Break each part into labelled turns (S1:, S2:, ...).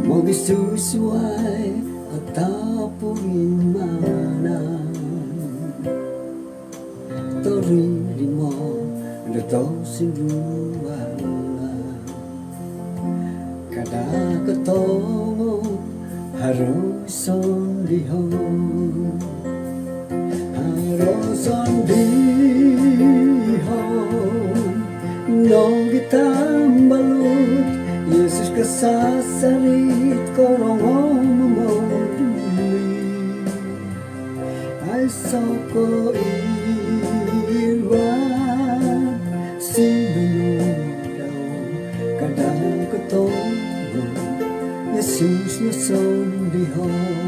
S1: Magsusuway at tapuin manan Torili mo na to sinuwalan Kada katongo haruson lihon Haruson lihon Nong kitang balut Yesus kasasarit korong mamoduli Ay soko iwan sinunod daw kadang katongo Yesus na sondihon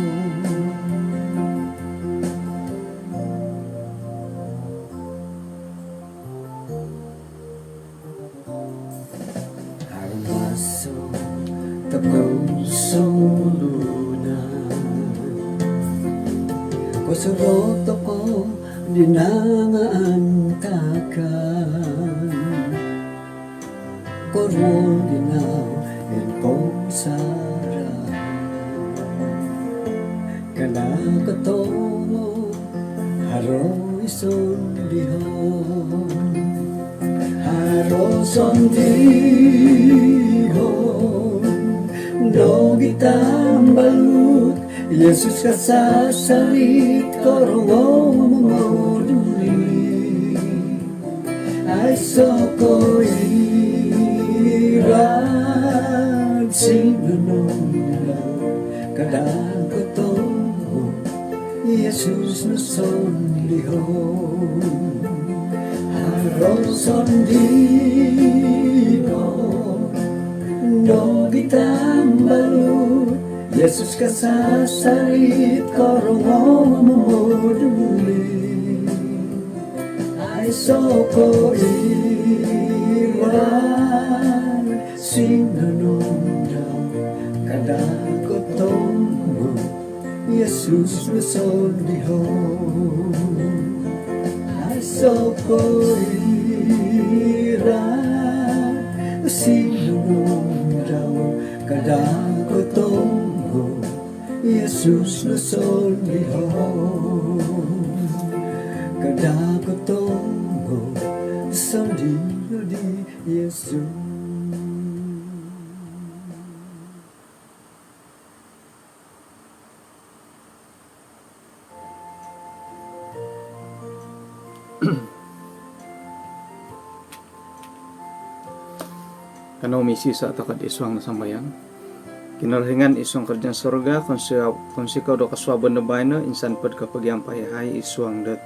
S1: Kusurot ako dinangaantakan Korwon dinaw ilpong sara Kanang katongo haroy sondihon Haroy sondihon Dogitang balut Yesus kasasalit korong mamoduli Ay soko iran sinunod daw kadang katongo Yesus na sondihon Haron sondihon Dogitang balut Yesus kasasalit korong mamoduli Ay soko iwan sinunod daw kadang katongo Yesus na sondihon Ay soko iwan sinunod daw kadang katongo Yesus na sondihon Kadang katongo sondihon di Yesus
S2: Kano misi sa takad iswang na sambayang kinarhingan iswang kerjaan surga konsi kau do kaswaban na bayna insan pad kapag yang payahay iswang dat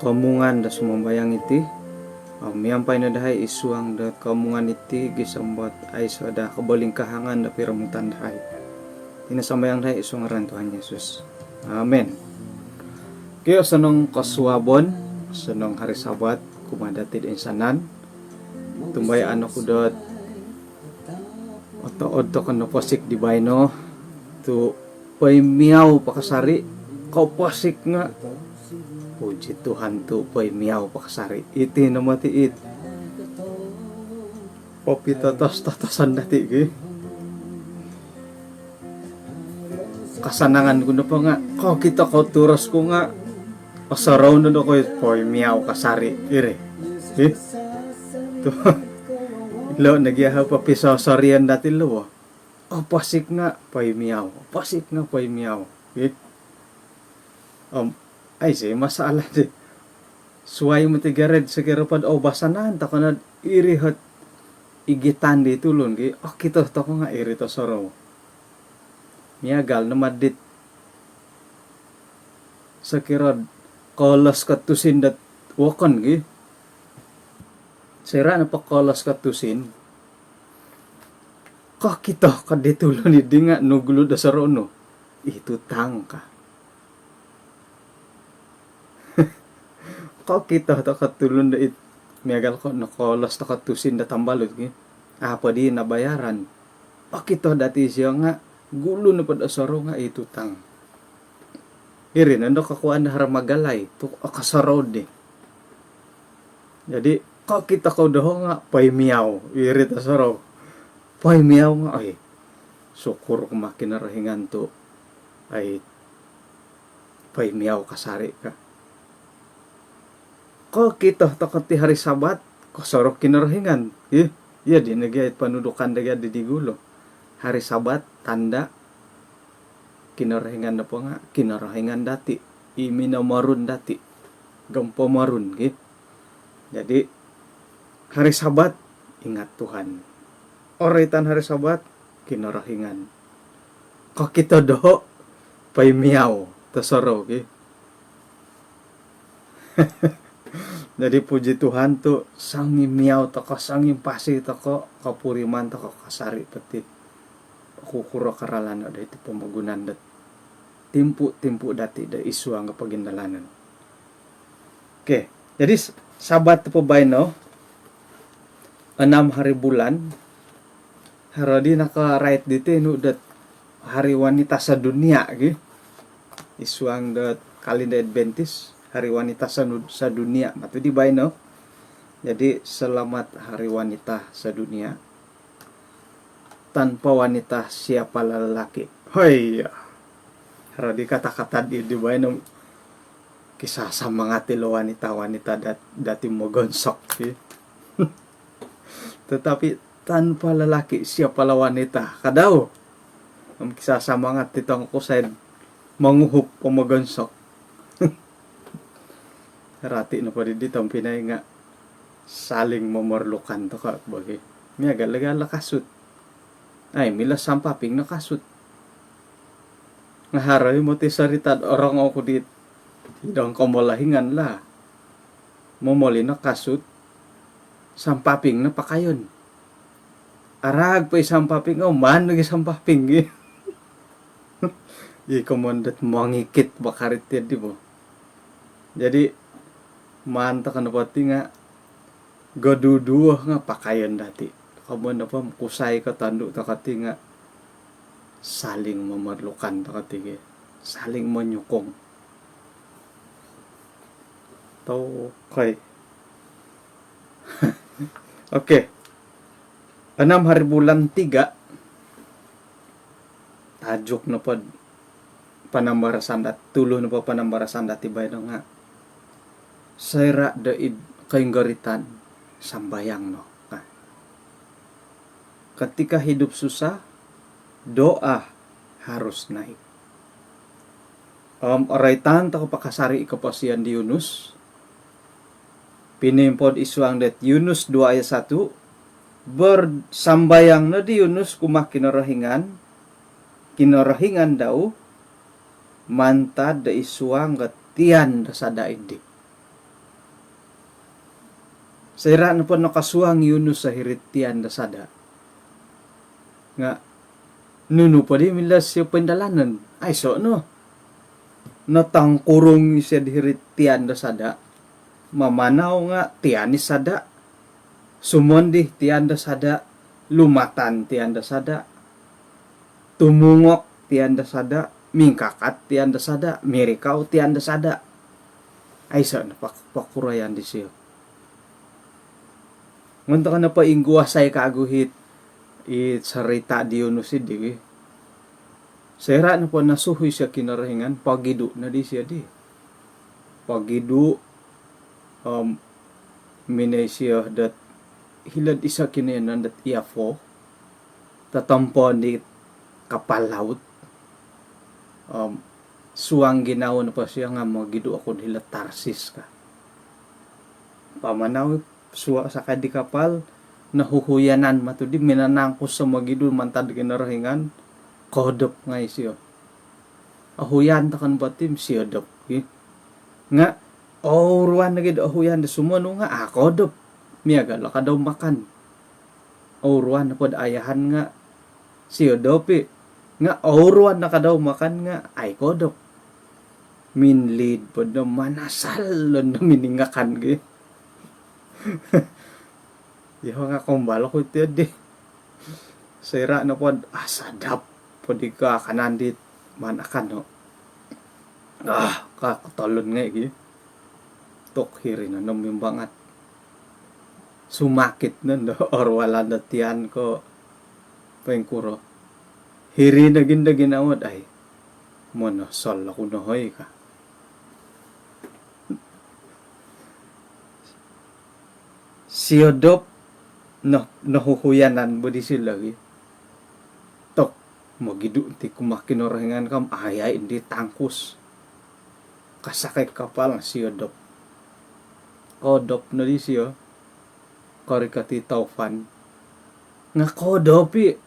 S2: kamungan da sumambayang iti miyampay na dahay iswang dat kamungan iti gisambat ay sada kabalingkahangan da piramutan dahay inasambayang dahay iswang aran Tuhan Yesus. Amen. Kaya sanong kaswabon sanong hari Sabat kumadatid insanan tumbay anak kudot oto kan posik di bayno tu pay miyaw pakasari kau posik nga puji Tuhan tu pay miyaw pakasari iti namati it popi totosan dati gi kasanangan ko na pa nga kau kita kau turas ko nga pasaraw na do ko pay miyaw kasari ire tu lo nagyahaw pa pisosorian dati lo pasik nga pay miyaw ay si masala di suway mo tigared sa kirapan basanan ta kana irihat igitan di tulon ki kita to ko nga irito soro miagal na madit sa kirad kolas katusin dat wakon ki sira na pakolas katusin kok kita kaditulo ni dinga nuglo da sarono itu tangka kok kita ta katulon da it miagal ko nakolas ta katusin da tambalot ki apa di nabayaran pakito dati siya nga gulo na pada saro nga itutang irin ando kakuan na haramagalay to akasarod eh. Jadi kok kita kau doho nga pay miyaw irit asaro pay miyaw nga ay syukur kumakin rahingan to ay pay miyaw kasari ka kok kita takati hari Sabat kok sorok kinarahingan iya di negay panudukan dagay di digulo hari Sabat tanda kinarahingan na po nga kinarahingan dati iminamarun dati gampo marun gitu. Jadi hari Sabat ingat Tuhan oritan hari Sabat kinarahingan kok kita doho pay miyaw tasaro gitu. Jadi puji Tuhan tuh sangi miyaw toko sangi pasi toko kapuriman toko kasari peti kukuro karalan ada itu pemagunan dat timpu dati da isu ang pagindalanan. Oke, jadi Sabat po bayno 6 hari bulan harodi naka-right dito no dat hari wanita sa dunia gitu. Isu ang dat kalenda Adventist hari wanita sa dunia matu di bayno. Jadi selamat hari wanita sa dunia. Tanpa wanita siapa lelaki. Hoi. Harodi kata-kata di bayno kisah sama ngati lo wanita-wanita dati mo gonsok tetapi tanpa lelaki siapa la wanita kadaw ang kisah sama ngati tong kusaid manguhup pemogonsok rati na pa di tampinay nga saling memerlukan to ka bagi miaga legala kasut ay mila sampaping na kasut ngaharay mo ti saritad orang ako dit hidang komolahingan la momoli na kasut sampaping na pakayon arag pa sampaping man lagi sampaping i komandat mangikit bakarit ya di mo jadi manta kan pati nga gaduduh nga pakayon dati kamon apa kusay ka tanduk takati nga saling memerlukan takati saling menyukong tau okay. Oke. 6 hari bulan 3 tajuk na po panambarasan dat tulo na po panambarasan dati bay nga sayra daid kainggaritan sambayang no. Nah. Ketika hidup susah doa harus naik. Oraitan ta pakasari ikapasian di Yunus pinimpod isuang det Yunus 2 ayat 1 bersambayang na di Yunus kumah kinarahingan daw mantad da isuang gatian da sada indi sayra na po nakasuang Yunus sa hiritian da sada nga nunu pa di milas siya pendalanan ay so no natangkurong siya di hiritian da sada mamanaw nga tiyan ni sada sumondi tiyan da sada lumatan tiyan da sada tumungok tiyan da sada mingkakat tiyan da sada mirikaw tiyan da sada ay sa napakurayan di siya ngunta ka na pa ingguwa say kaguhit sarita di Yunus di sayra na po nasuhoy siya kinarahingan pagidu na di siya di pagidu Minesya dat hilad isa kinayanan dat iafo tatampo di kapal laut suang ginaw na pa siya nga magidu ako hilad Tarsis ka pamanaw suwa sa kadi kapal nahuhuyanan matudi minanangkos sa magidu mantad kinarahingan kodop nga siya ahuyan takan batim siya dop nga ruan lagi do huyan de sumono nga akodop miaga la kadaw makan ruan na pod ayahan nga siyo dopi nga ruan na kadaw makan nga ay kodop minlid pod na manasal lon na miningakan gi yo nga kumbalo ko ito di Sira na po, sadap po di ka kanandit manakan no. Kakatolon nga tok hiri na numimbangat. Sumakit nun do, or wala na tiyan ko pengkuro. Hiri na ginawad ay mono sol ako nahoy ka. Siyodop no nahuhuyanan budi sila tok magidu ti kumakinorengan kam ayay hindi tangkus kasakay kapal nga siyodop kodop na di siyo korikati taufan nga kodopi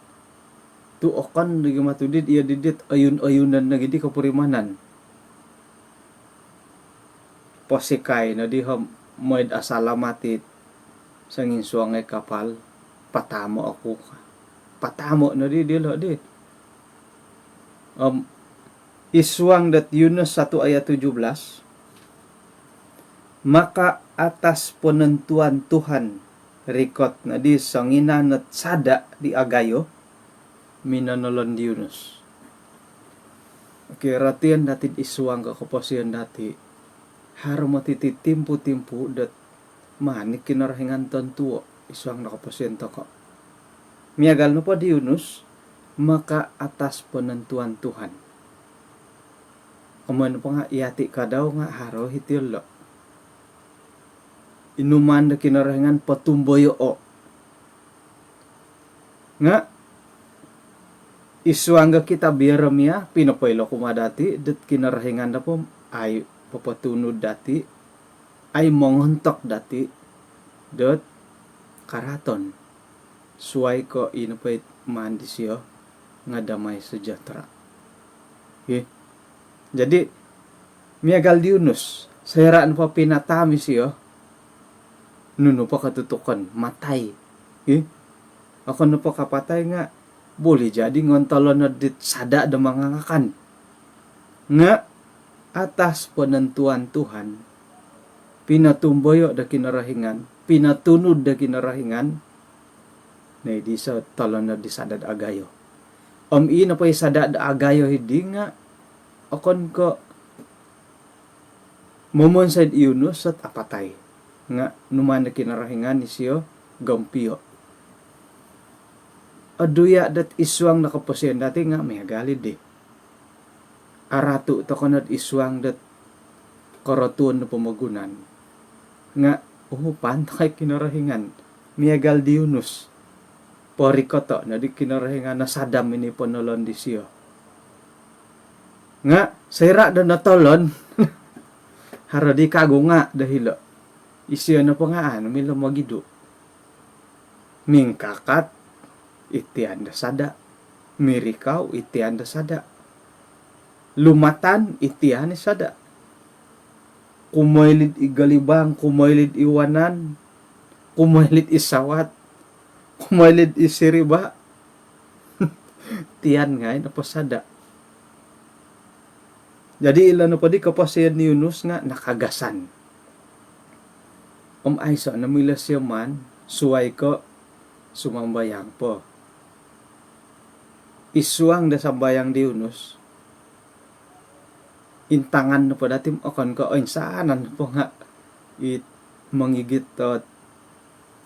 S2: tuokan di matudid iya didit ayun-ayunan na gidi kapurimanan posikay na di moid asalamatit sa nginsuang ay kapal patamo ako ka patamo na di iswang dat Yunus 1 ayat 17 maka atas penentuan Tuhan rikot na di sanginan at sada di agayo minanolon di Yunus. Okay, ratian natin iswang kakapasiyan dati haro matiti timpu dat manik kinarahingan tentu iswang nakapasiyan ko. Miagal no pa di Yunus maka atas penentuan Tuhan. Kaman pa nga iyati ka daw nga haro hitil lo. Inuman na kinarahingan patumboyo o. Nga iswang kita biaramya pinapoylo kumadati dat kinarahingan na po ay papatunod dati ay mongontok dati dot karaton suway ko inupait mandi siyo nga damay sejahtera. Okay. Jadi miagal di Yunus sayaraan pa pinatami siyo nuno pa katutukan matay. Okay. Ako na pa kapatay nga boleh jadi ngontolon na dit sada da mangangakan nga atas penentuan Tuhan pinatumboyo da kinarahingan pinatunod da kinarahingan na di sa talon na di sadad agayo na pa sadad agayo hindi nga akon ko momon sa Yunus at apatay nga numan na kinarahingan ni siyo gampiyo aduya dat iswang nakapasyan dati nga may galid aratu to kanad iswang dat karatun na pamagunan nga pantay kinarahingan miagal di Yunus porikoto na di kinarahingan na sadam ini ponolon di siyo nga sayra da natolon haro di kago nga dahil isiyo na pa nga milo magidu mingkakat itian da sada mirikaw itian da sada lumatan itian ni sada kumailid igalibang kumailid iwanan kumailid isawat kumailid isiriba tian nga na pasada jadi ilan pa di kapasiyan ni Yunus nga nakagasan aysa na mila siya man suway ko sumambayang po iswang da sambayang di Yunus intangan na po dati akan ka saanan po nga mangigit at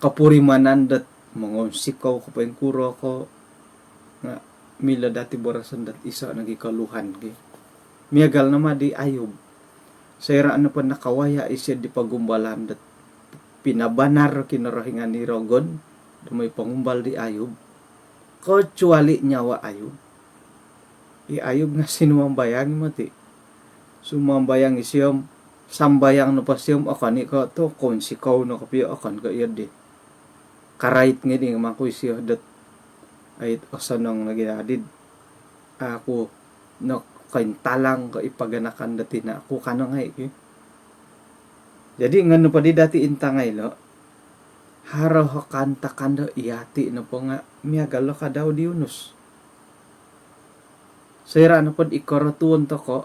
S2: kapurimanan dat mga sikaw ko pa yung kuro ko nga mila dati borasan dat isa nagikaluhan miagal naman di Ayub sayaraan na po nakawaya isya di pagumbalan dat pinabanar kinarahingan ni Rogon dumay pangumbal di Ayub kecuali nyawa Ayub Ayub nga sinumambayang mati sumambayang isyam sambayang no pasyam akan ika to kon sikaw no kapiyo akan ka iyad karait nga di nga makoy siya dat ay asanang naginadid ako no kaintalang ka ipaganakan dati na ako kanangay jadi nga no pa di dati intangay lo haraw hakanta kanda iyati na po nga miagalo ka daw di Yunus sayra na po ikaratuon to ko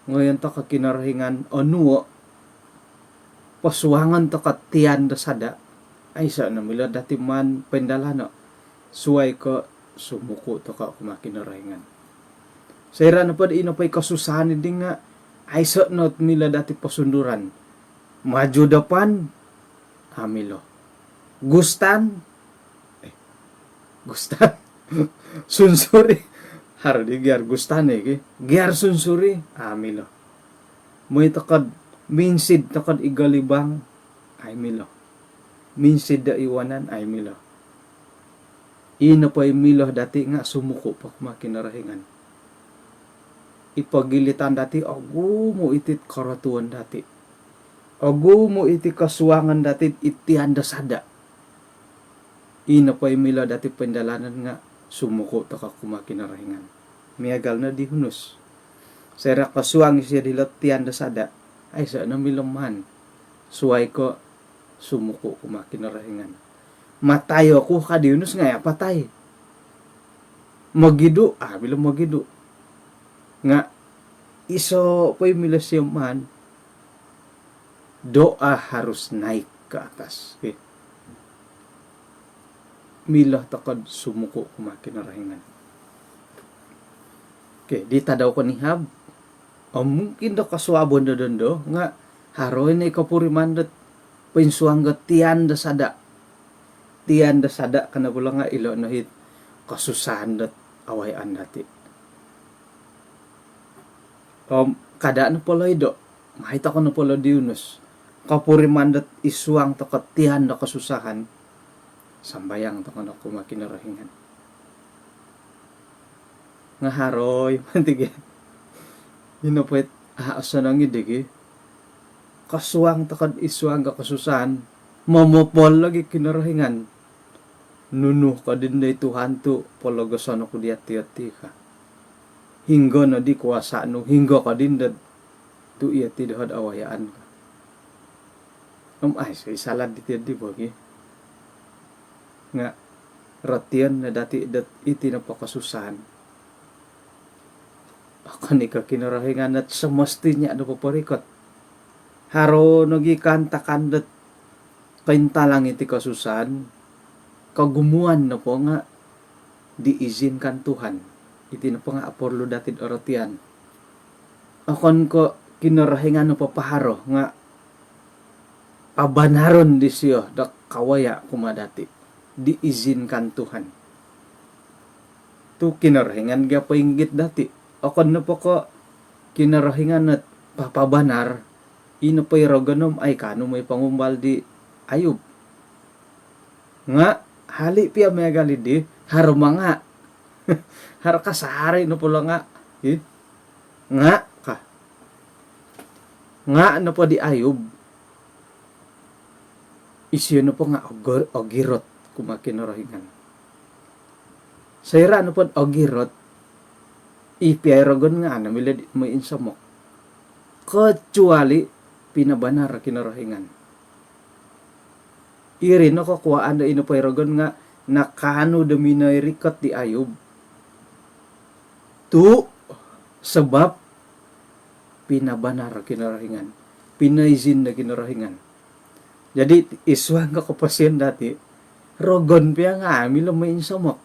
S2: ngayon to ka kinarahingan onuo pasuwangan to ka tiyan da sada ay sa na mila dati man pendalano suai ko sumuko to ka kumakinarahingan. Saya na pa ino pa'y kasusahan din nga ay sa not nila dati pasunduran. Maju depan amilo. Gustan sunsuri hardi giar gustan giar sunsuri amilo. Muy takad minsid takad igalibang ay milo. Minsid da iwanan ay milo. Ino pa milo dati nga sumuko pa kumakinarahingan. Ipagilitan dati agu mo itit karatuan dati. Agu mo iti kasuangan dati iti handa sada. Ino pa milo dati pendalanan nga sumuko ta ka kumakinarahingan. Miagal na dihunus. Sera kasuang siya dilot ti handa sada. Ay sa na milaman. Suway ko sumuko kumakinarahingan. Matayo ko kadihunus nga patay. Magidu bilang magidu. Nga iso pa'y milasyaman doa harus naik ke atas. Okay. Milah takad sumuko kumakinarahingan. Okay, di tadaw ko ni Hab. Mungkin do kaswabon do dondo nga haroy na ikapurimandat pinsuangga tiyan da sada. Tiyan da sada kana pula nga ilo no hit kasusahan dat awayan dati. Kada na pala ido, mahita ko na pala diunus, kapuri mandat isuang takatihan na kasusahan, sambayang to na kumakinarahingan. Nga haroy, mantige, hinapit, asa nang idigi, kasuang takad isuang ka kasusahan, mamopol lagi kinarahingan, nunuh ka din na Tuhan to, palagasano ko diati-ati ka. Hingga na di kuasa no hingga ka din dat tu iya tidhad awayaan ka. Ay salad di bagi. Nga ratian na dati dat iti na pakasusahan. Akan ika kinarahingan at semestinya na paparikot. Haro nagi kanta dat kaintalang iti kasusahan. Kagumuan na po nga diizinkan Tuhan. Iti na pa nga aporlo datid oratian. Akon ko kinarahingan no papaharo nga pabanaron di siyo da kawaya kumadati. Diizinkan Tuhan. Tu kinarahingan ga painggit dati. Akon na pa ko kinarahingan at papabanar. Ino pa iroganom ay kano may pangumbal di Ayub. Nga hali piya may galidi haro mga haro ka sahari no pula nga. Nga ka. Nga no po di Ayub. Isyo no po nga ogirot kumakinarahingan. Sayra no po ogirot. Ipiayrogon nga namila may insamok. Kecuali pinabanar kinarahingan. Iri no kakuhaan na inupayrogon nga nakano daminay rikot di Ayub. Tu sebab pinabanar kinarahingan, pinaizin na kinarahingan. Jadi iswang ka kapasyan dati rogon piya nga amila may insamok.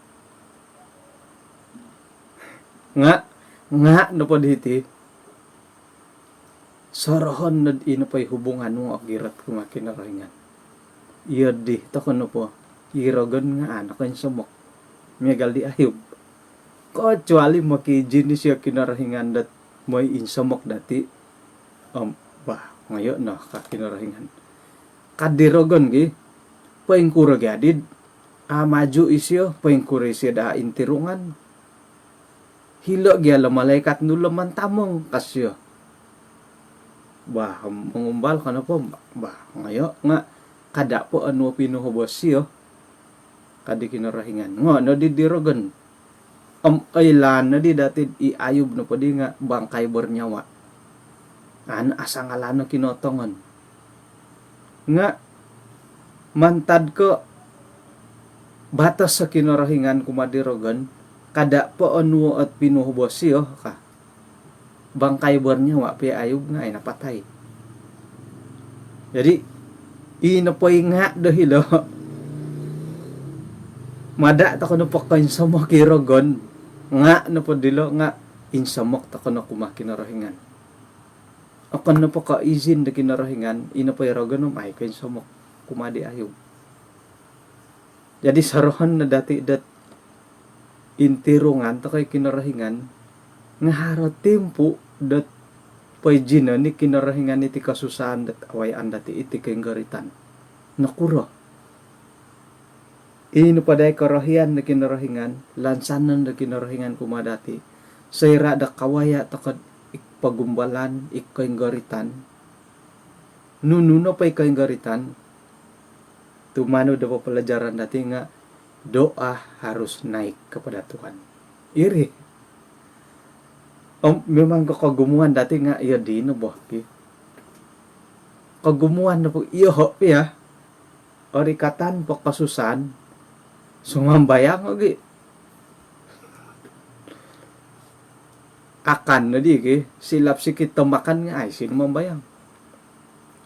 S2: Nga no pa diti sorohon na inapay hubungan mo agirat kumakinarahingan. Iya di takon no po irogon nga anak yung samok miyagal di Ayub. Kecuali makijin siya kinarahingan dat may insamok dati ngayon na kakinarahingan kadirogon gi paingkura gadid maju isyo paingkura siya da intirungan hilo gyala malaikat nulaman tamong kasyo mengumbal kana po ngayon nga kada po ano pinuhubos siyo kadi kinarahingan no didirogon ailan na di dati Ayub na po di nga bangkay bernyawa. Asang alano kinotongon. Nga mantad ko batas sa kinarahingan kumadirogon kada po ano at pinuhubos siyo ka. Bangkay bernyawa pi Ayub nga ay napatay. Jadi inapoy nga dahilo Mada ta kono pa kain samok irogon. Nga na po dilo nga insamok ta kono kumakinarohingan. Akan na po ka izin na kinarahingan, ina pa irogon ay kain samok kumadi ayub. Jadi sarohan na dati dat intirungan ta kay kinarahingan nga haro tempo dat payjina ni kinarahingan iti kasusahan dat awayan dati iti kenggaritan. Nakuro. Ino paday karahian na kinarahingan, lansanan na kinarahingan kumadati. Sayra da kawaya takad ikpagumbalan, ikkainggaritan. Nununo pa ikkainggaritan, tumano da pelajaran dati nga doa harus naik kepada Tuhan. Iri. Memang kagumuhan dati nga iya di no boh. Kagumuhan na po iyo ho ya. Orikatan po kasusan sumambayang lagi. Akan na di ki silap sikit temakan nga ay sinumambayang.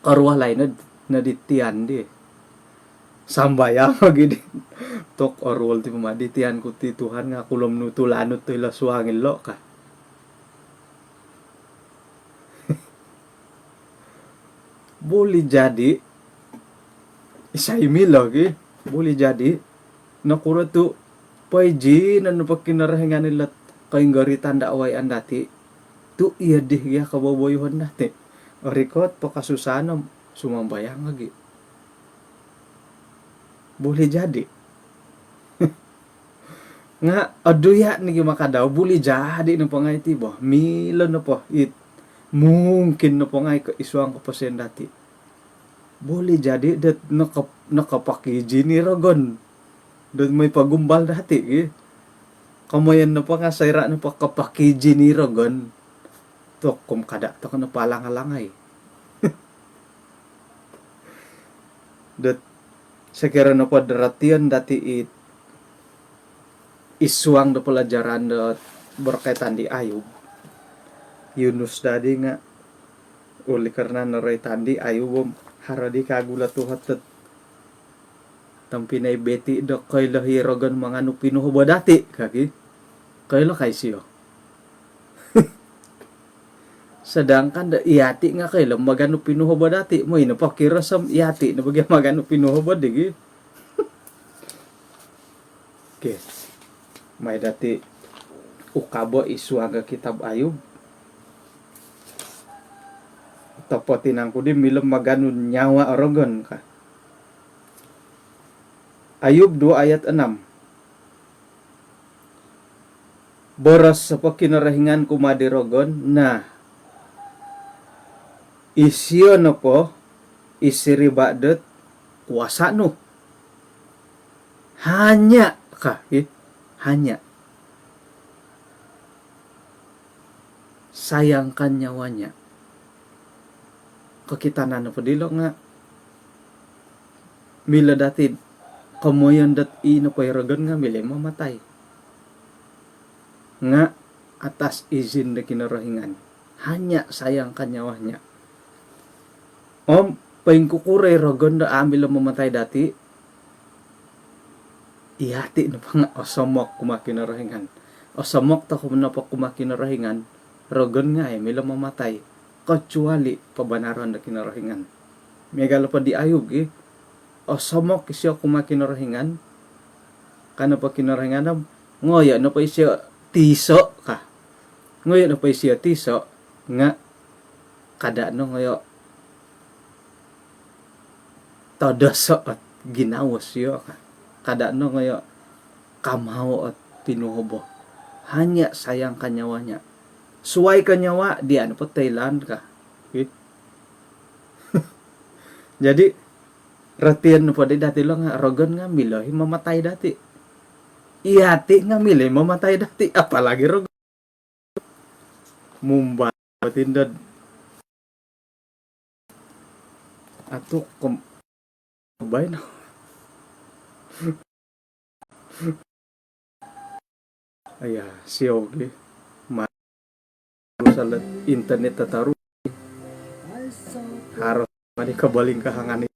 S2: Karuah lain na ditian di. Sambayang lagi di. Tok orwal ti pamaditian ko ti Tuhan nga kulom nutulanot to ila suangin lo ka. Boleh jadi isaimi lagi. Boleh jadi nakura tu payji na napakinarahingan nila kainggaritan da awayan dati tu iya dih ya kaboboyuhan dati orikot pakasusanam sumambayang lagi boleh jadi nga aduya ni makadaw boleh jadi na pangaiti bo milo na po it mungkin na pangay ka isuang kapasen dati boleh jadi dat nakapakiji ni ragon dan may pagumbal dati eh. Kamayan na pa nga sayra na pa kapakiji ni ragon to kum kada to kana palang-alangay. Dat sekira na pa daratian dati it isuang da pelajaran dat berkaitan di Ayub. Yunus tadi nga uli karena naray tandi Ayub haradi kagulat tuhat tampinay beti da kayla hiragan mga nupinuho ba dati kaki kayla kay siyo sedangkan da iati nga kayla magano pinuho ba dati mo inapakira sa iati na bagay magano pinuho ba digi okay may dati ukabo isuaga kitab Ayub tapotin ko di milam magano nyawa aragon ka Ayub 2 ayat 6. Boras sa pakinarahingan kumadirogon na isyo na po isiribadet kuasa no. Hanya ka hanya sayangkan nyawanya. Kakitanan na po dilo nga mila dati kamoyan dat ino payragan nga mili mamatay. Nga atas izin na kinarahingan. Hanya sayang kanyawanya. Paingkukuray ragan da ambil mamatay dati. Ihati na pa nga osamok kumakinarahingan. Osamok ta kumana pa kumakinarahingan. Ragan nga mila mamatay. Kecuali pabanaran na kinarahingan. Megalo pa di Ayub osamok siya kumakinarahingan kana pa kinarahingan ngoya na pa siya tiso ka ngoya na pa siya tiso nga kada no ngoyo todoso at ginawas siya ka kada no ngoyo kamaw at pinuhobo hanya sayang kanyawanya suway kanyawa di ano pa Thailand ka jadi ratian no pwede dati lang nga rogan nga miloy mamatay dati ihati nga miloy mamatay dati apalagi rogan mumba patindad ato bay no aya siyogi sa internet tataru harus mani kabaling kahangan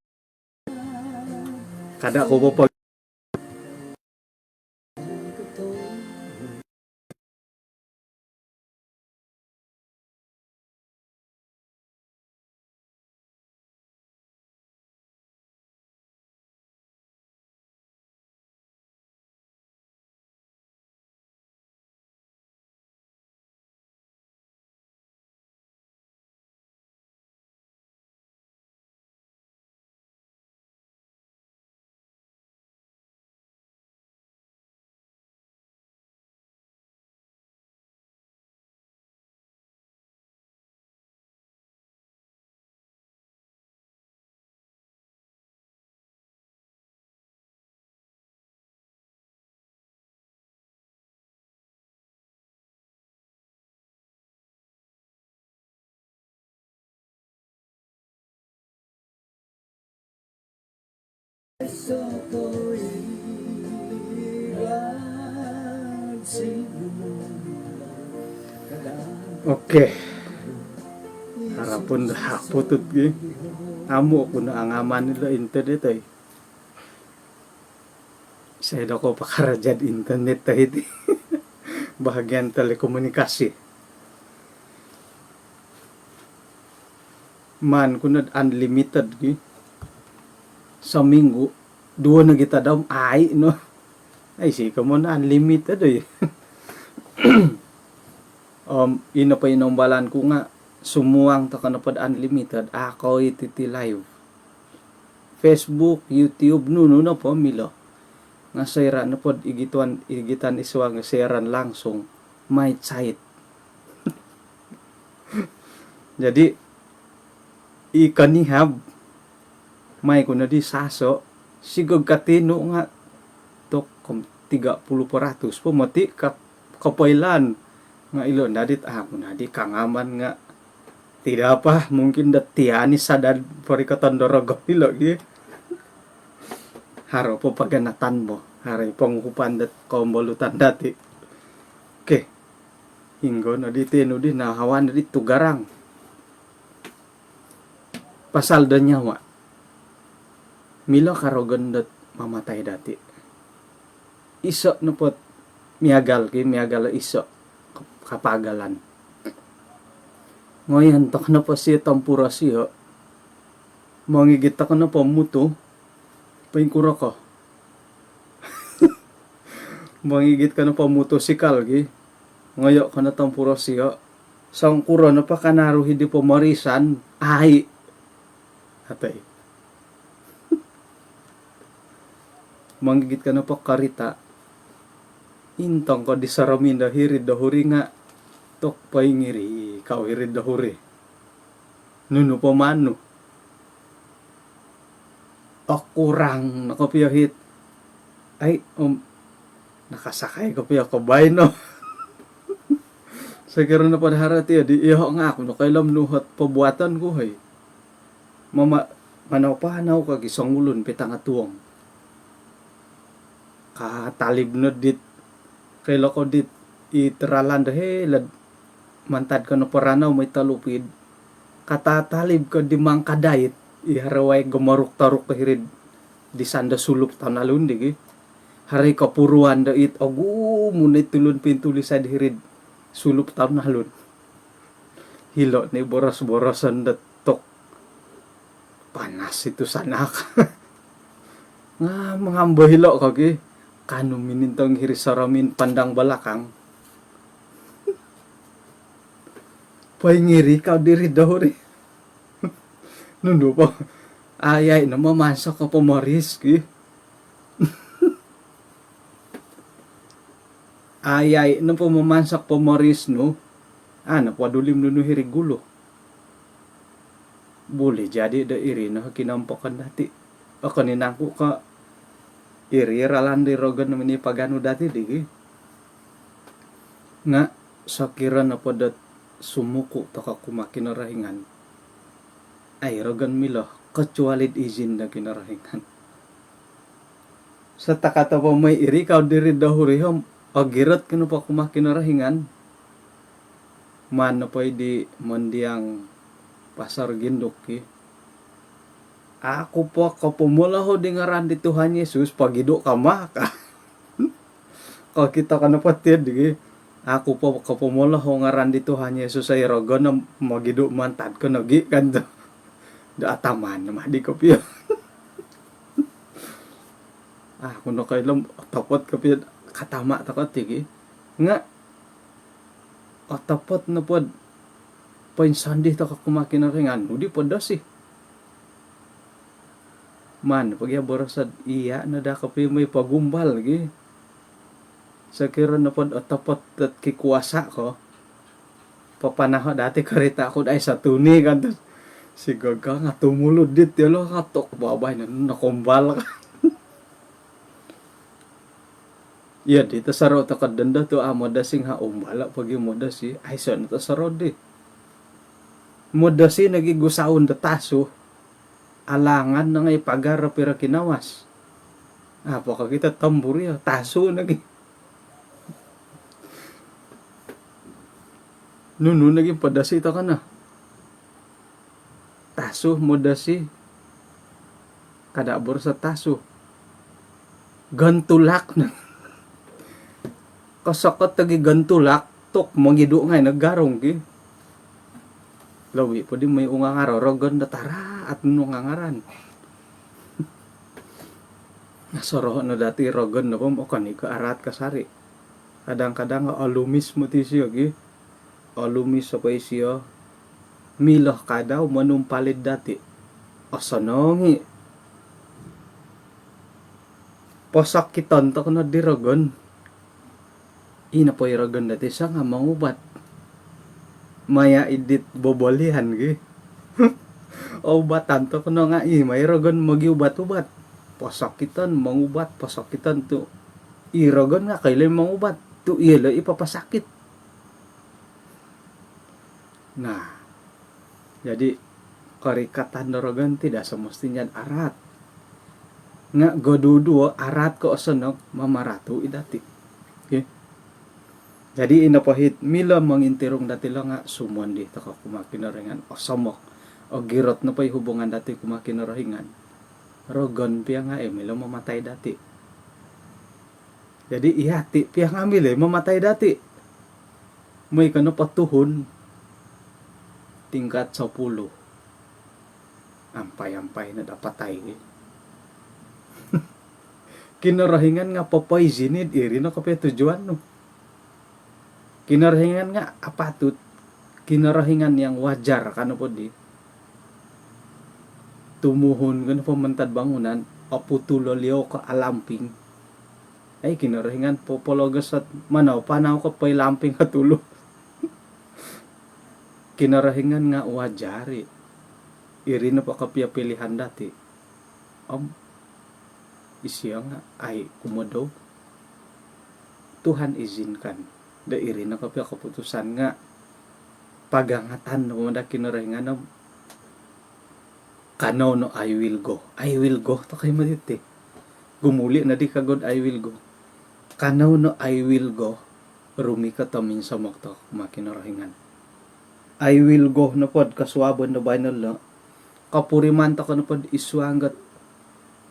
S2: kada ko pa
S1: puso ko'y iwan sinulong kadako.
S2: Oke. Harapun dah putut ge. Amo ko na ang aman nila internet ay. Saya daw ko pakarajad internet tayo. Bahagian telekomunikasi. Man ko na unlimited gi. Sa minggu, 2 na kita daw ay no. Ay si mo na unlimited ay. Ino pa inombalan ko nga sumuang ta kanapad unlimited ako ititi live. Facebook, YouTube nuno na po milo. Nga sayra na pod igitan iswa nga sayaran langsung may site. Jadi ikanihab may ko na di saso sigog katino nga tok 30% pumati kapailan nga ilo nadit ako nadi kangaman nga tidak apa mungkin datiani sadar parikatan dorogo ilo gi haro po paganatan mo haray pangukupan dat kombolutan dati oke hinggo nadi tino di nahawan nadi tugarang pasal da nyawa milo karogan dat mamatay dati iso no pot miagal iso kapagalan ngoyan tak na pa siya tampura siya mangigit ako na pa muto paingkura ko mangigit ka na pa motosikal gi ngayo ka na tampura siya sangkura na pa kanaro hindi po marisan ay atay manggigit ka na pa karita intang ko di saramin da hirid da huri nga tok paingiri kau hirid da huri nuno pa mano kurang nakapiyahit ay nakasakay ko piya ko bay no sagiro na padharati di iho nga ako no kailam nuhat pabuatan ko hay manaw ka gisong ulun pitang atuong katalib no dit kailo ko dit iteralan he lad mantad ko no paranaw may talupid katatalib ko di mangkadait iharaway gumaruk-taruk kahirid di sanda sulup tanalun digi haray kapuruan da it agu munay tulun pintuli sa dihirid sulup tanalun hilo ni boros-borosan da tok panas itu sanak nga mangamba hilo kagi kanu minintong hirisaramin pandang balakang paingiri kau diri dahuri nundo pa ayay na mamansa ka pamaris ki ayay na pamamansak pamaris no napadulim nuno hirigulo boleh jadi da iri na kinampakan dati kaninangku ka iri ralan di rogan naman pagano dati digi nga sakira na padat sumuko taka kumakin na rahingan ay rogan milo kecuali izin na kinarahingan sa takata pa may iri kau diri dahurihom agirat kano pa kumakin na rahingan man na pa di mandiang pasar gindoki ako po kapumula ho di ngaran di Tuhan Yesus pagido ka maka kau kita kana patid di ako po kapumula ho ngaran di Tuhan Yesus ay rogan na magido mantad ko nagi kanto da ataman na di ko piyo kuno kailam tapot ko piyo katama takot tigi nga tapot na pod painsandi ta ka kumakin na ringan udi podas man pagya borosad iya na da ka piyo may pagumbal gi sakira na pod tapot at kikuwasa ko papanaho dati karita ko ay sa tuni kanto si gaga nga tumulod dit yelo katok babay na nakumbal ka iya di tasaro ta kadanda to moda sing ha umbala pagi moda si ay son tasaro di moda si nagigusaon da taso alangan na ngay pagar pira kinawas Apakah kita tambur ya taso lagi. Nunu lagi pada si ito ka na. Taso mo dasi. Kadabor sa taso. Gantulak na. Kasakot tagi gantulak. Tok mangidu ngay naggarong ki. Lawi po di may ungangaro. Rogon datara at nungangaran. Nasoroho na dati rogon na po. O kanika arat kasari. Kadang-kadang alumis mo ti siya ki. Alumis sa pa siya. Miloh ka daw manumpalid dati. Asanongi. Posak kitontok na di rogon. Ina po rogon dati siya nga mangubat. Maya idit bobolihan ki. Ubatan to kuno nga may rogon magiubat-ubat. Posak kiton mangubat. Posak kiton to. Rogon nga kailan mangubat. To ilo ipapasakit. Nah, jadi karikatan rogon tidak semestinya arat. Nga goduduo arat ko osenok mamaratu idati. Okay? Jadi inapahit mila mangintirong dati lang nga sumon di taka kumakinaringan o somok o girot na pa'y hubungan dati kumakinaringan. Rogon piya nga mila mamatay dati. Jadi ihati piya nga mila mamatay dati. May kano patuhon tingkat 10. Ampay-ampay na dapatay. Kinarahingan nga papaisinid iri no kapya tujuan no. Kinarahingan nga apatut. Kinarahingan yang wajar kano po di. Tumuhon kano po mantad bangunan aputulo liyo ka alamping. Ay kinarahingan po pologas at manaw panaw ka pa'y lamping katulo. Kinarahingan nga wajari. Iri na pa kapya pilihan dati. Isya nga ay kumodo. Tuhan izinkan. Da iri na kapya kaputusan nga. Pagangatan na kumanda kinarahingan na. Kanaw no I will go. I will go. To kayo maditi. Gumuli na di kagod I will go. Kanaw no I will go. Rumi ka tamin sa makta kumakinarahingan. I will go na pod kaswabon na binal na kapuriman ta ka na pod iswangat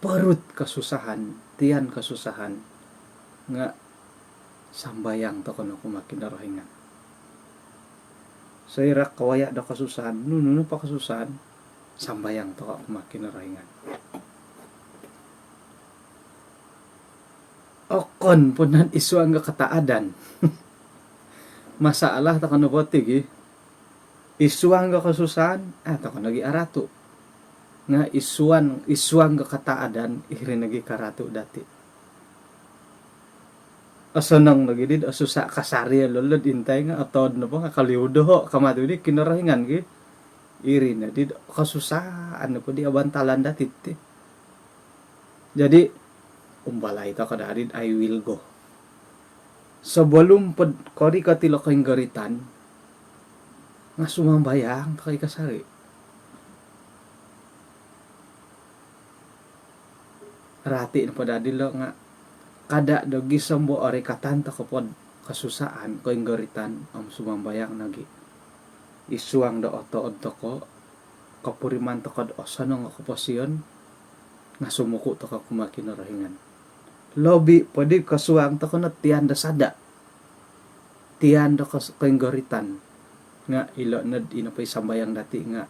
S2: parut kasusahan tiyan kasusahan nga sambayang ta ka na kumakinarahingan sa irak kawaya da kasusahan nuno pa kasusahan sambayang ta ka kumakinarahingan okon po nan iswang nga kataadan masalah ta ka na botig isuang ka kasusahan, ako nagi arato. Nga isuang ka kataadan, iri nagi karato dati. Asa nang nagidid, asusa kasari lolod, intay nga, atod na po, kakaliudo ho, kamado di, kinarahingan ki. Iri na di, kasusahan na po di, abantalan dati. Jadi, umbalay ta kadadid, I will go. Sa balong kori katilo kayong garitan, nga sumambayang kay kasari. Rati na padadilo nga kada dogi sambo ori katanta kapod kasusaan ko garitan ang sumambayang nagi. Isuang do oto ko kapuriman to kad osano nga kaposyon nga sumuko to ka kumakinarahingan. Lobi pwede kasuang to ko na tianda sada. Tianda ko garitan. Nga ilo na inapay sambayang dati nga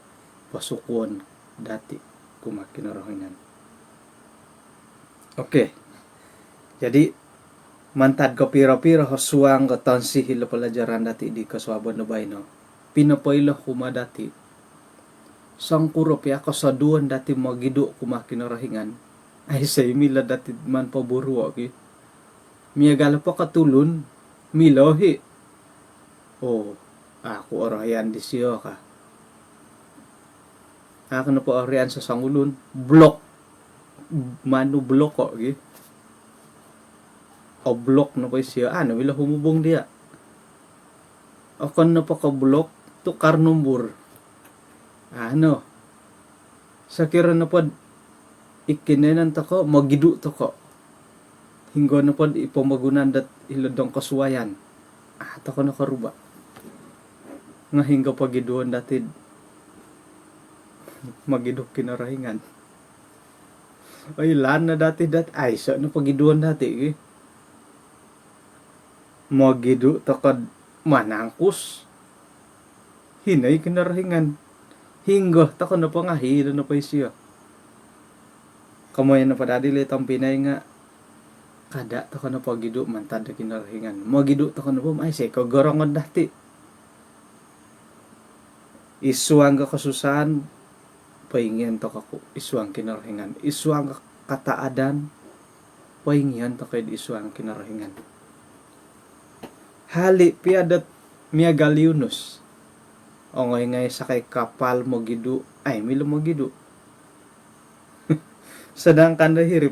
S2: pasukon dati kumakinarahingan. Okay. Jadi mantad ko pira-pira hasuang ko tansi hilo pelajaran dati di kaswabon na bayno. Pinapaylo kuma dati. Sang kurop ya kasaduan dati magidu kumakinarahingan. Ay sa imila dati man paburu okay. Miyagala pa katulon milohi. Oh, ako orayan di siyo ka. Ako na po orayan sa sangulun. Blok. Manu blok ko. Okay? O blok na po siya. Ano, wala humubong dia. Ako na po ka blok. Tukar numbur. Ano. Sa kira na po. Ikinenan to ko. Magidu to ko. hingga na pod ipamagunan dat ilodong kasuwayan ato ko nakaruba nga hingga pagiduan dati magidok kinarahingan ay lan na dati ay sa na pagiduan dati magidu takad manangkus hinay kinarahingan hingga takad na pangahira na pa siya kamoy na padadi litang pinay nga kada takad na pagidu mantad na kinarahingan magidu takad na po ay say kagarangan dati isuang ka kasusahan paingyan to kako isuang kinarahingan isuang kataadan paingyan to kay isuang kinarahingan hali piadat miya Galiunus o ngay sakay kapal mo gidu ay milo mo gidu sedangkan dahiri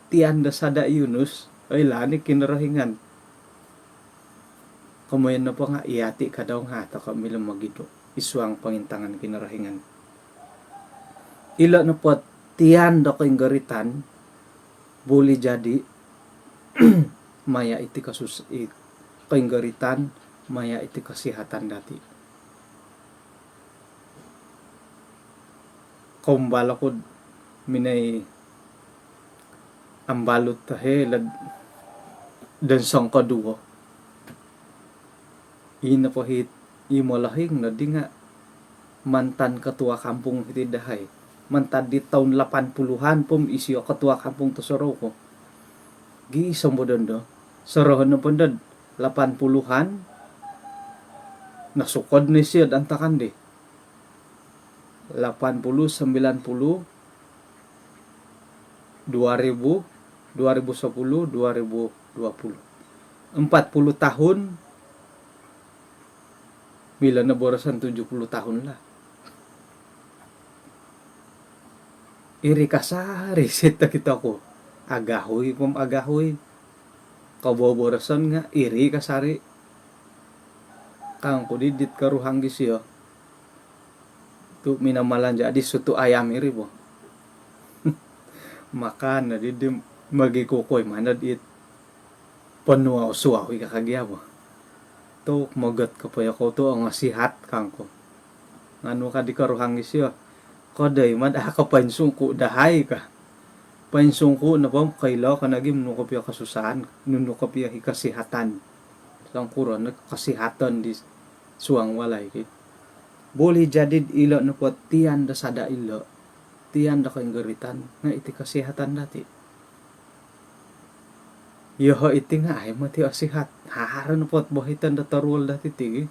S2: tiyan da sada Yunus ay lani kinarahingan kamoyan na po nga iyati ka daw nga to milo mo gidu isuang pangintangan kinarahingan ila na po tiyan da ko'y garitan buli jadi maya iti kasus ko'y garitan maya iti kasihatan dati kumbala ko minay ambalot tahe dan sang kaduwa ina po hit imolahing na di nga mantan ketua kampung iti dahay mantan di tahun 80-an pum isyo ketua kampung to Soroko gi sombodondo sorohon na pundad 80-an nasukod ni siya antakan di 80, 90, 2000, 2010, 2020 40 tahun bila nabораsan 70 tahun lah iri kasari sita kita ko agahoy pum agahoy kaboborosan nga iri kasari kang ko didit karuhang gisyo tu minamalan jadi sutu ayam iri po makan na didim magikukoy manad it panuaw suawi kakagya po to magat kapaya ko to ang asihat kang ko ngano ka di karuhang gisyo koday man ka pansungko dahay ka pansungko na pam kailaw ka nagim no kapya kasusahan nuno kapya kasihatan sang kuron kasihatan di suang walay kay boleh jadi ilo na po tiyan da sada ilo tiyan da ko'y garitan nga iti kasihatan dati yoho iti nga ay mati asihat haharan na po at bahitan da tarwal dati tigi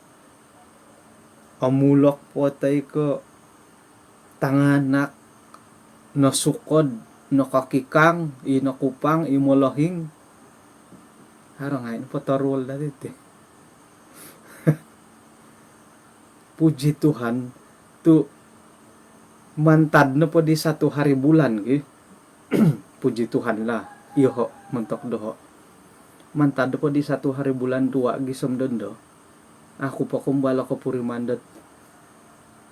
S2: amulok po tay ko tanganak nasukod nakakikang inakupang imolahing harang ay po tarwal dati ti puji Tuhan tu mantad na po di satu hari bulan puji Tuhan lah iho mentok doho mantad po di satu hari bulan tua gisom dondo aku pa kumbala ko puri mandat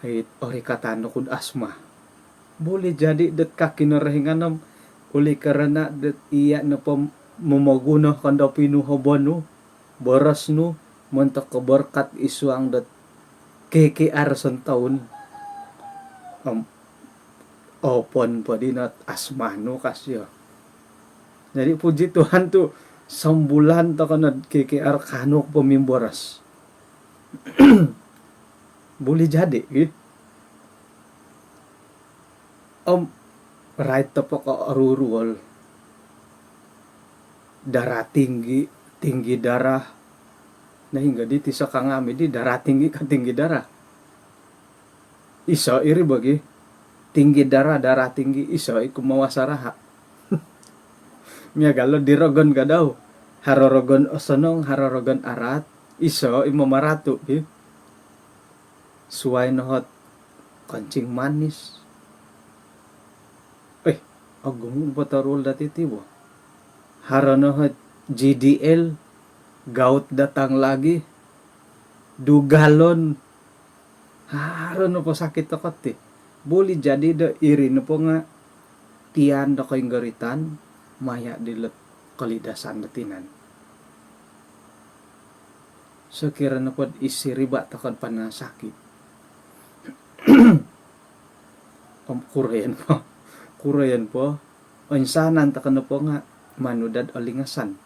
S2: ay ori katano kud asma boleh jadi det kakinarahinganam uli karena det iya na po mamaguno kanda pinuhobanu boras no mentok keberkat isuang det KKR son taon opon po din at asmano kasyo jadi puji Tuhan tu sambulan to kanad KKR kanok pemimboras boleh jadi gitu right to po ka rurual darah tinggi darah na hingga di tisa kangami di darah tinggi darah iso iri bagi tinggi darah tinggi iso iku mawasaraha miya galo dirogon ka daw harorogon osonong harorogon arat iso imamaratu suway nohot kancing manis agumun patarol dati tibo haranohot GDL gaut datang lagi dugalon haron po sakit takot boleh jadi da iri na po nga tiyan da ko'y garitan maya dilet kalidasan datinan. Sekiranya pod isi riba takon pana sakit. Kurayan po. O insanan takon po nga manudad olingasan.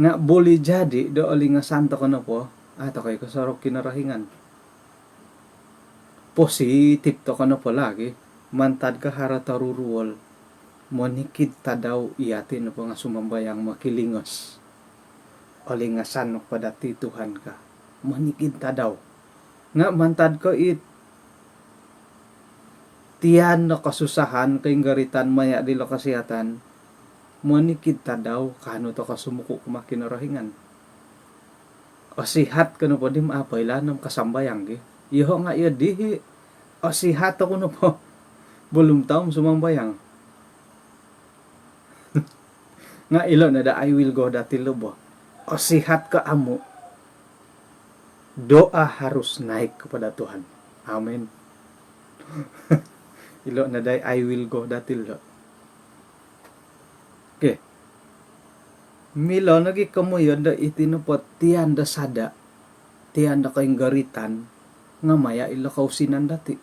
S2: Nga boleh jadi do olingasan takon po ato kay kasarok kinarahingan. Positif takon po lagi. Mantad ka harataruruol. Monikid ta daw iyatin po nga sumambayang makilingos. Olingasan padati Tuhan ka. Monikid ta daw. Nga mantad ko tiyan na kasusahan kay garitan maya dilo kasihatan. Monikid ta daw kano to kasumuko kumakinarahingan. O sihat kano po dim apay lanam kasambayang gi. Iho nga iya dihi. O sihat ako no po. Belum taong sumambayang. Nga ilo na da I will go dati lobo. O sihat ka amo. Doa harus naik kepada Tuhan. Amin. Ilo na da I will go dati lo. Okay. Milo nagi kamuyon da itinupot tiyan da sada. Tiyan da kayong garitan. Nga maya ilo kausinan dati.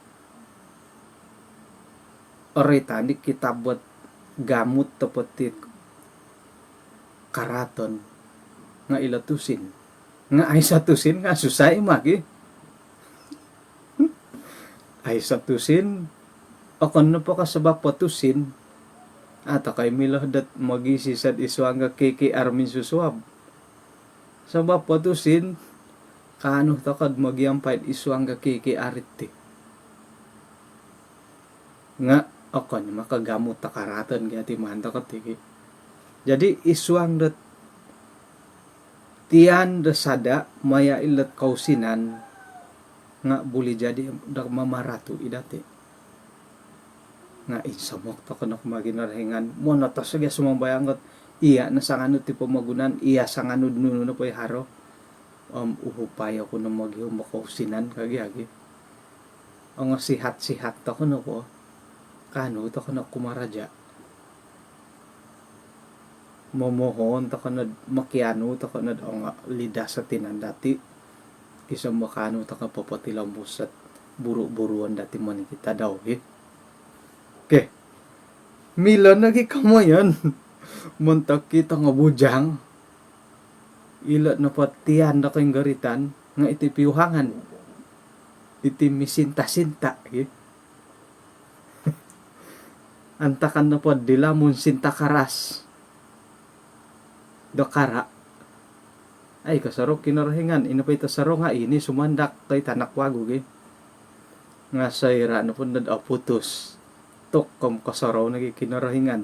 S2: Orita ni kita buat gamut tepetit karaton nga ilatusin nga ay satusin nga susay maki ay satusin akon na po kasabak patusin ata kay milah dat magisisad iswa nga kiki armin susuab sabab patusin kaano takad magiampay iswa nga kiki ariti nga akon makagamot ta karaton gati manta katiki. Jadi iswang dat tiyan da sada maya ilat kausinan nga boleh jadi dak mamaratu idate. Nga isamok ta kanok maginarhingan mo na ta sige sumambayangot iya na sangano ti pamagunan iya sangano nuno na poy haro uhupaya ko na maghim makausinan kagi ang sihat-sihat ta kuno ko kano ta kanok kumaraja momohon ta kanad makiano ta kanad ang lida sa tinandati kisa makano ta kapapatilampos at buru-buruan dati man kita daw okay mila nagi kamayan muntak kita nga bujang ilat na patian na kayong garitan nga iti piyuhangan iti misinta-sinta antakan na po dilamon sinta karas dokara ay kasaro kinarahingan inapay tasaro nga ini sumandak kay tanakwago nga sayra na po putos tok kom kasaro nagi kinarahingan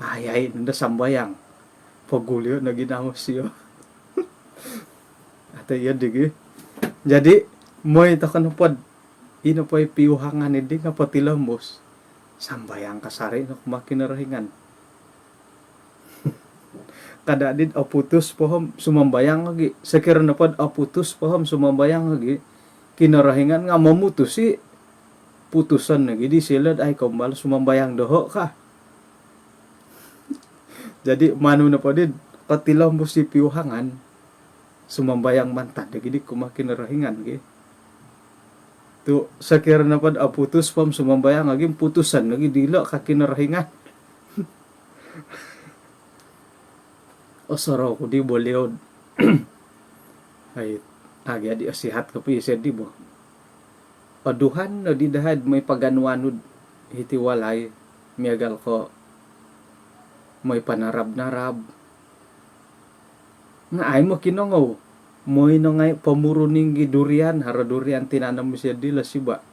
S2: ay nanda sambayang pagulyo na ginamos siyo at yan digi jadi mo ito ka na po inapay piyuhangan hindi nga patilambos sambayang kasari na kumakinarahingan kada din putus pohom sumambayang lagi sekira na pod putus pohom sumambayang lagi kinarahingan nga mamutus si putusan lagi di silad ay kumbal sumambayang doho ka jadi manu na po din katilambos si piyuhangan sumambayang mantad lagi di kumakinarahingan lagi tu sekira na pod putus pohom sumambayang lagi putusan lagi dilo ka kinarahingan o saraw ko di boleh ay agi adi asihat ka pised di bo paduhan no di dahad may paganwanod hitiwalay miagal ko may panarab-narab nga ay mo kinongaw moy no ngay pamuruning durian hara durian tinanam mo siya dila siba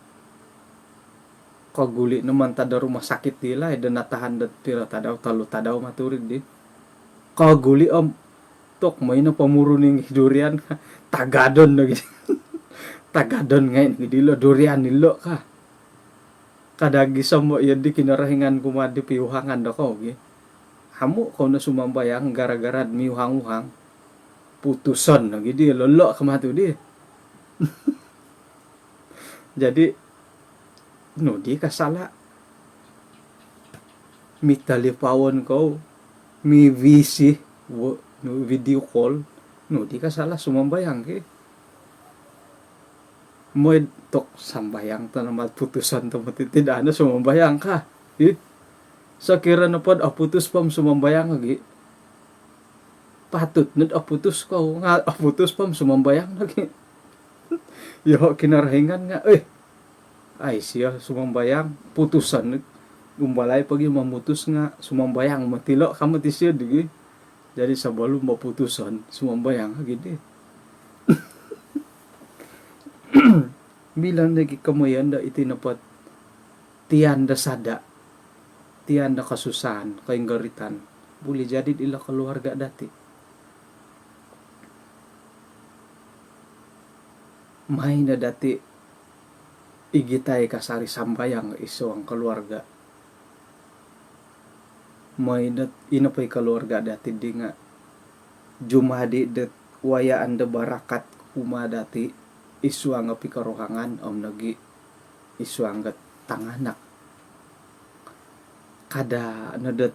S2: kaguli naman tada rumah sakit dila dan natahan dat pira tadaw talo tadaw maturid di kaguli tok may na pamuruning durian tagadon na tagadon ngayon dilo durian nilo ka kadagi sa mo yan di kinarahingan kumadi piyuhangan dako hamo ko na sumambayang gara-gara miyuhang-uhang putusan lagi di lolo kamatu di jadi no di kasala mitalipawon ko mi VC no video call no di ka salah sumambayang ki mo tok sambayang to naman putusan to tidak na sumambayang ka sakira na pod putus pam sumambayang lagi patut na putus ko nga putus pam sumambayang lagi yo kinarahingan nga ay siya sumambayang putusan umbalay pagi mamutus nga sumambayang matilo kamu ti siya digi jadi sebelum maputusan sumambayang gini bilang lagi kamuyan da itinapat tiyan da sada tiyan da kasusahan kayong garitan boleh jadi ila keluarga dati may na dati igitay kasari sambayang iso ang keluarga may na inapay keluarga dati di nga jumadi det wayaan da barakat uma dati isu ang pikarohangan om nagi isu ang tanganak kada nadet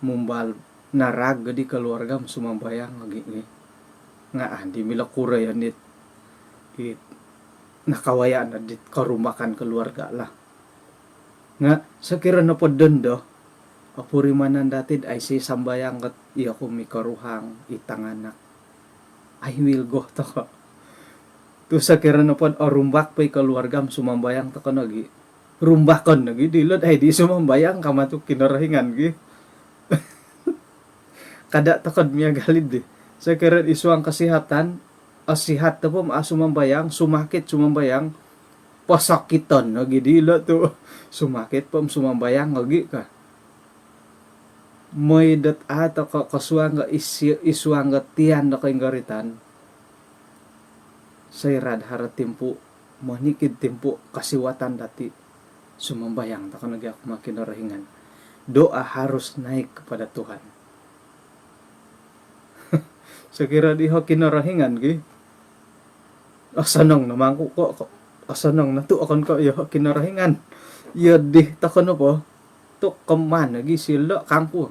S2: mumbal narag di keluarga sumambayang lagi nga andi mila kurayan it nakawayaan na dit karumakan keluarga lah nga sakira na pod dondo apurimanan datid ay si sambayang kat iya kumikaruhang itanganak I will go to tu sakira na pod rumbak pay keluargam sumambayang to kanagi rumbakon nagi dilod ay di sumambayang kama tu kinarahingan gi kada takod miya galid di sakira isuang kesehatan asihat to po sumambayang sumakit sumambayang pasakiton nagi dilod tu sumakit pom sumambayang lagi ka moy dat ato ka kasuang isuang tiyan na kay garitan sayrad hara timpo manikid timpo kasiwatan dati sumambayang taka nagi ako makinarahingan doa harus naik kepada Tuhan sakira di ho kinarahingan gi asanong naman ko asanong na tu akon ko yo kinarahingan yo di takon po to kaman lagi sila kangko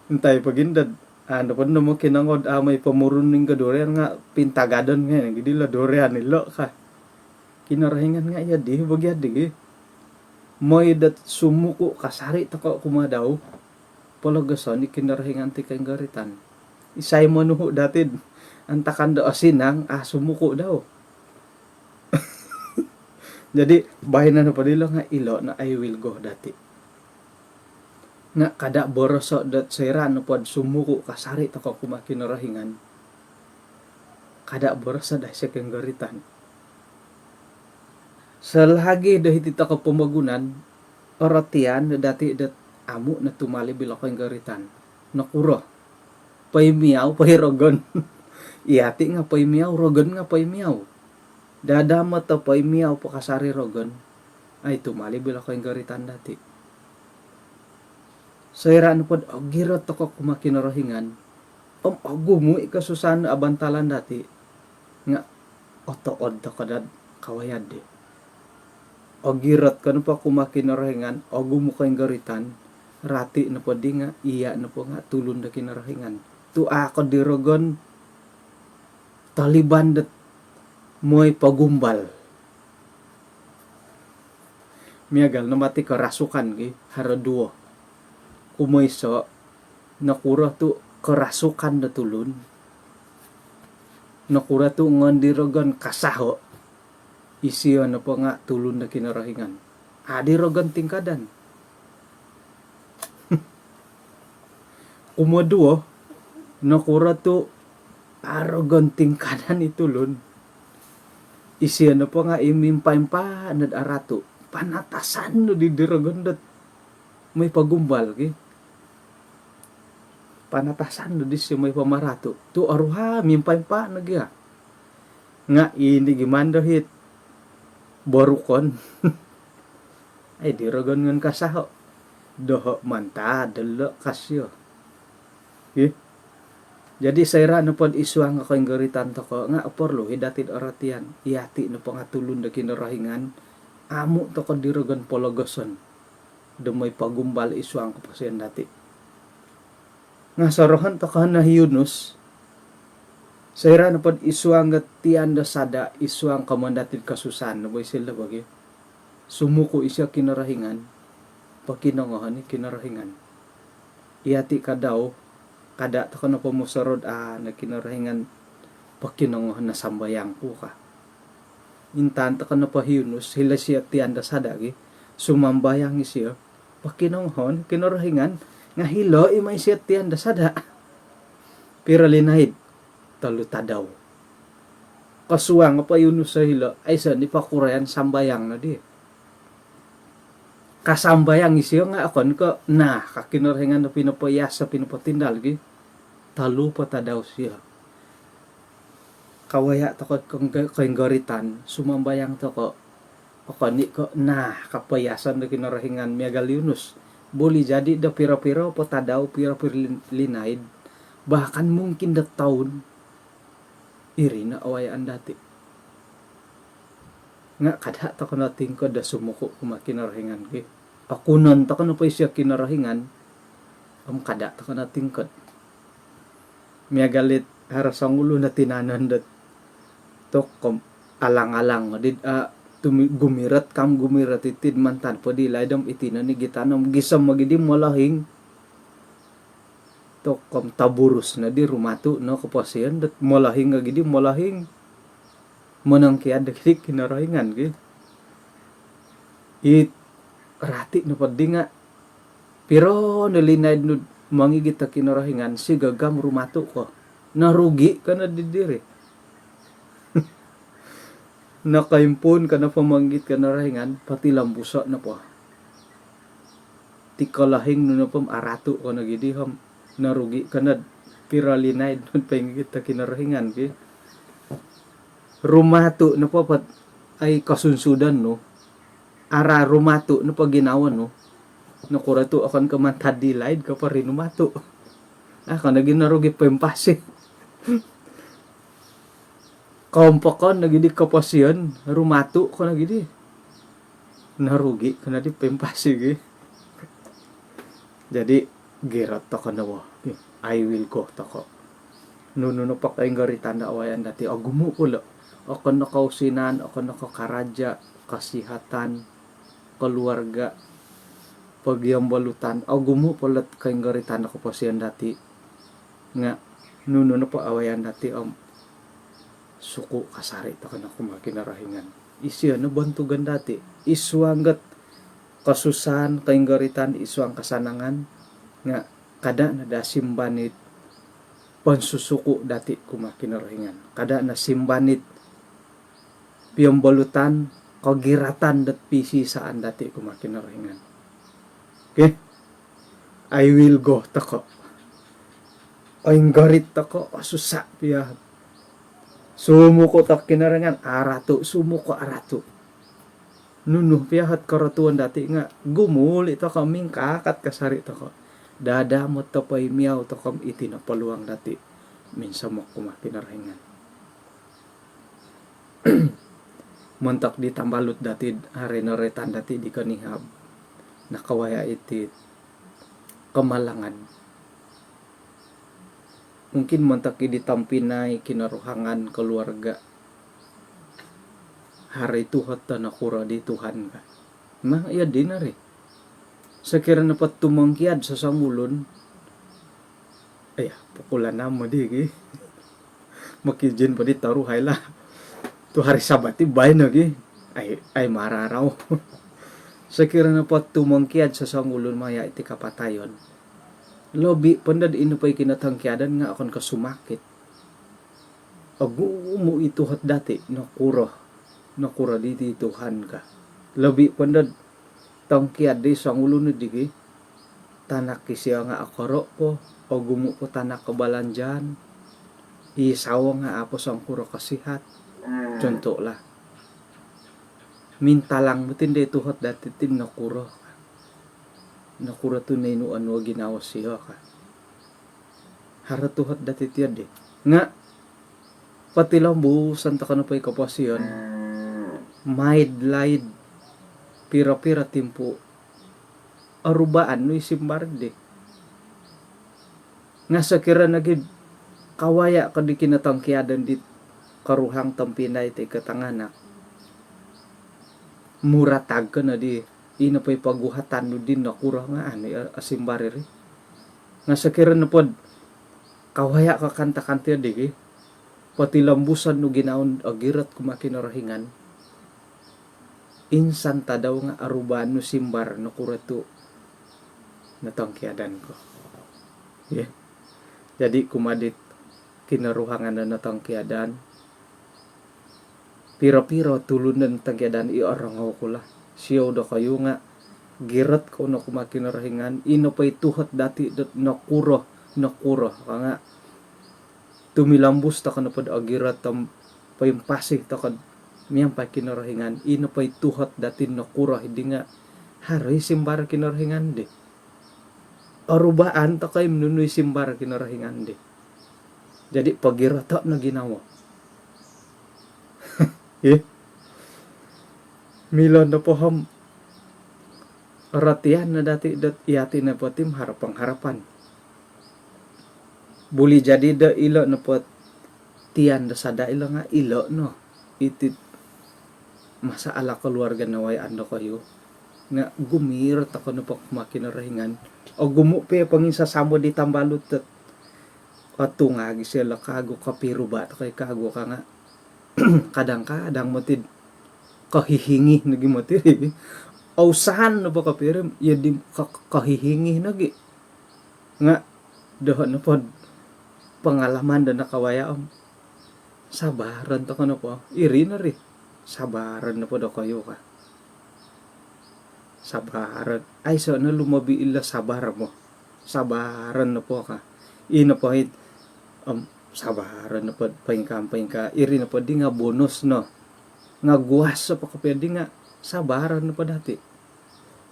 S2: entay pagindad ano pa mo kinangod may pamuruning ka dorean nga pintagadon nga gidi la dorean nilo ka kinarahingan nga iya di bagyad di moy dat sumuko kasari tako kumadaw pologason kinarahingan ti kay garitan isay mo nuho datid antakan do asinang sumuko daw jadi bahin na pa dilo nga ilo na I will go dati nga kada boroso dat sayra no pod sumuko kasari to ko kumakinarahingan kada boroso dahil sa kenggaritan selagi dahil ito ko pumagunan oratian dati dat amu na tumali bila ko kenggaritan nakuro pay miyaw pay rogon iyati nga pay miyaw rogon nga pay miyaw dadama to pay miyaw pakasari rogon ay tumali bila ko kenggaritan dati sayran pod girot to ko kumakinarahingan agumo ikasusan abantalan dati nga otood to kadad kawayad de girot kan pa kumakinarahingan agumo kay garitan rati na pod di nga iya na po nga tulon da kinarahingan tu ako dirogon Taliban dat moy pagumbal miagal na mati karasukan gi haraduo kumoyso nakura tu kerasukan na tulun nakura tu ngondirogan kasaho isiyo na po nga tulun na kinarahingan adirogan tingkadan kumoduo nakura tu arogan tingkadan itulun isiyo na po nga imimpay-impa nad arato panatasan no didirogan dat may pagumbal ki panatasan do dis may pamarato tu aruha mimpay pa nagya nga ini gimando hit borukon ay dirogon ngan kasaho doho manta delo kasyo jadi sayra no pod isuang ako garitan to ko nga porlo hidatid oratian iyati no pangatulon da kinarahingan amu to ko dirogon pologoson dumay pagumbal iswang kapasiyan dati. Nga sorohan takahan na Yunus, sa ira na pad iswang at tianda sada, iswang kamandatid kasusan, nabay sila bagay. Sumuko isya kinarahingan, pakinangahan ni kinarahingan. Iyati ka daw, kada taka na pamusarod, na kinarahingan, pakinangahan na sambayang ko ka. Intan taka na pa Yunus, sila siya tianda sada, sumambayang siya, pakinangahan, kinarahingan, nga hilo, imay siya tianda sada. Pero linahid, taluta daw. Kasuwang pa Yunus sa hilo, ay sa nipakurayan sambayang na di. Kasambayang isiyo nga akon ko, kakinarahingan na pinapayas sa pinapatindal, talo pa ta daw siya. Kawaya takot kong goritan, sumambayang to ko, ni ko, kapayasan na kinarahingan miyagal Yunus. Boleh jadi da pira-pira pa ta daw, pira-pira linaid, bahkan mungkin da taon, iri na awayaan dati. Nga kada ta ko natin ko da sumuko kumakinarahingan ki. Akunon ta ko na pa siya kinarahingan, kada ta ko natin ko. Miagalit harasang ulo na tinanan dat to alang-alang did gumirat itid mantan po di laydam itina ni gitanam gisam magidi malahing to taburus na di rumatu no kapasiyan dat malahing agidi malahing manang kiad dagiti kinarahingan gi it rati no padi nga pero nalinaid no mangigita kinarahingan si gagam rumatu ko narugi ka na didiri nakaimpon ka na pamanggit ka na rahingan pati lambusa na po tikalahing no na pam arato ka na gidiham narugi ka na piralinaid nun paingit na kinarahingan ki rumato na po pat ay kasunsudan no ara rumato na pag ginawan no nakurato akan kamantadilaid ka pa rin rumato ka na ginarugi pa yung pasi kampakan nagidi kapasiyan rumato ko nagidi narugi kana di pempasi jadi gerat ta kana wa I will go ta ko nuno pa kay garitan na awayan dati agumo ko la ako nakausinan ako nakakaraja kasihatan keluarga pagyambalutan agumo palat kay garitan ako pasiyan dati nga nuno pa awayan dati suko kasari ta kana kumakinarahingan isya na bantugan dati iswanggat kasusan kainggaritan iswang kasanangan nga kada na da simbanit pansusuko dati kumakinarahingan kada na simbanit piyambalutan kagiratan dat pisi saan dati kumakinarahingan okay I will go tako ainggarit tako asusa piya sumuko tak kinarangan arato sumuko arato nunuh piahat karatuan dati nga gumuli to kaming kakat kasari to ko dada mo to pay miyaw to kam iti na paluang dati minsan mo kumakinarangan montak di tambalot dati harenoretan dati di kanihab nakawaya iti kamalangan mungkin mentaki ditampinay kinaruhangan keluarga hari Tuhan tanakura di Tuhan ka nah iya dinari sekira napat tumangkiad sa sangulon pukulan na mo di makijin pa di taruhay la tu hari Sabati bay na ay mararaw sekira napat tumangkiad sa sangulon maya iti kapatayon lobi pandad inupay kinatangkiadan nga akon kasumakit agumo ituhat dati nakura diti Tuhan ka lobi pandad tangkiad di sangulo na digi tanak kisya nga akaro po agumo po tanak kabalanjan isawa nga apo sang kuro kasihat contoh lah mintalang mutin de tuhat dati tin nakura tunay no ano ginawa siya ka haratuhat dati tiyan de nga pati lang buhusan ta ka na pa'y kapasyon maid laid pira-pira timpo arubaan no isimbar di nga sakira nagid kawaya kadi kinatangkiadan di karuhang tampinay ti katanganak muratag ka na di ina pa'y paguhatan no din na kurang nga ani asimbari ri nga sakira na pod kawaya ka kanta-kanta di pati lambusan no ginaon agirat kumakinarahingan insan ta daw nga arubaan no simbar no kurato natangkiadan ko yeah. Jadi kumadit kinaruhangan na natangkiadan pira-pira tulunan tangkiadan i orang ko lah siyaw da kayo nga girat ko na kumakinarahingan ino pa'y tuhat dati nakuro ka nga tumilambus ta ka na pod agirat tam payimpasig ta ka miyang pa kinarahingan ino pa'y tuhat dati nakuro hindi nga haray simbar kinarahingan di arubaan ta kay menunoy simbar kinarahingan di jadi pagirata na ginawa milon na poham ratian na dati iati na po tim harapan buli jadi da ilo na po tiyan da sada ilo nga ilo no iti masa ala keluarga naway ando kayo nga gumir ta ko na po makinarahingan o gumupi pangin sa samo di tambalot at tungagi sila kago kapiro ba kay kago ka nga kadang-kadang matid kahihingi nagi matid ausahan na ba kapiro yadi kahihingi nagi nga doon na po pengalaman dan nakawaya sabaran to ka na po iri na rin sabaran na po do kayo ka sabaran ay so na lumabi ila sabaran na po ka ina po hit sabaran na po paingka iri na po di nga bonus no nga guwas sa pakapya nga sabaran na po dati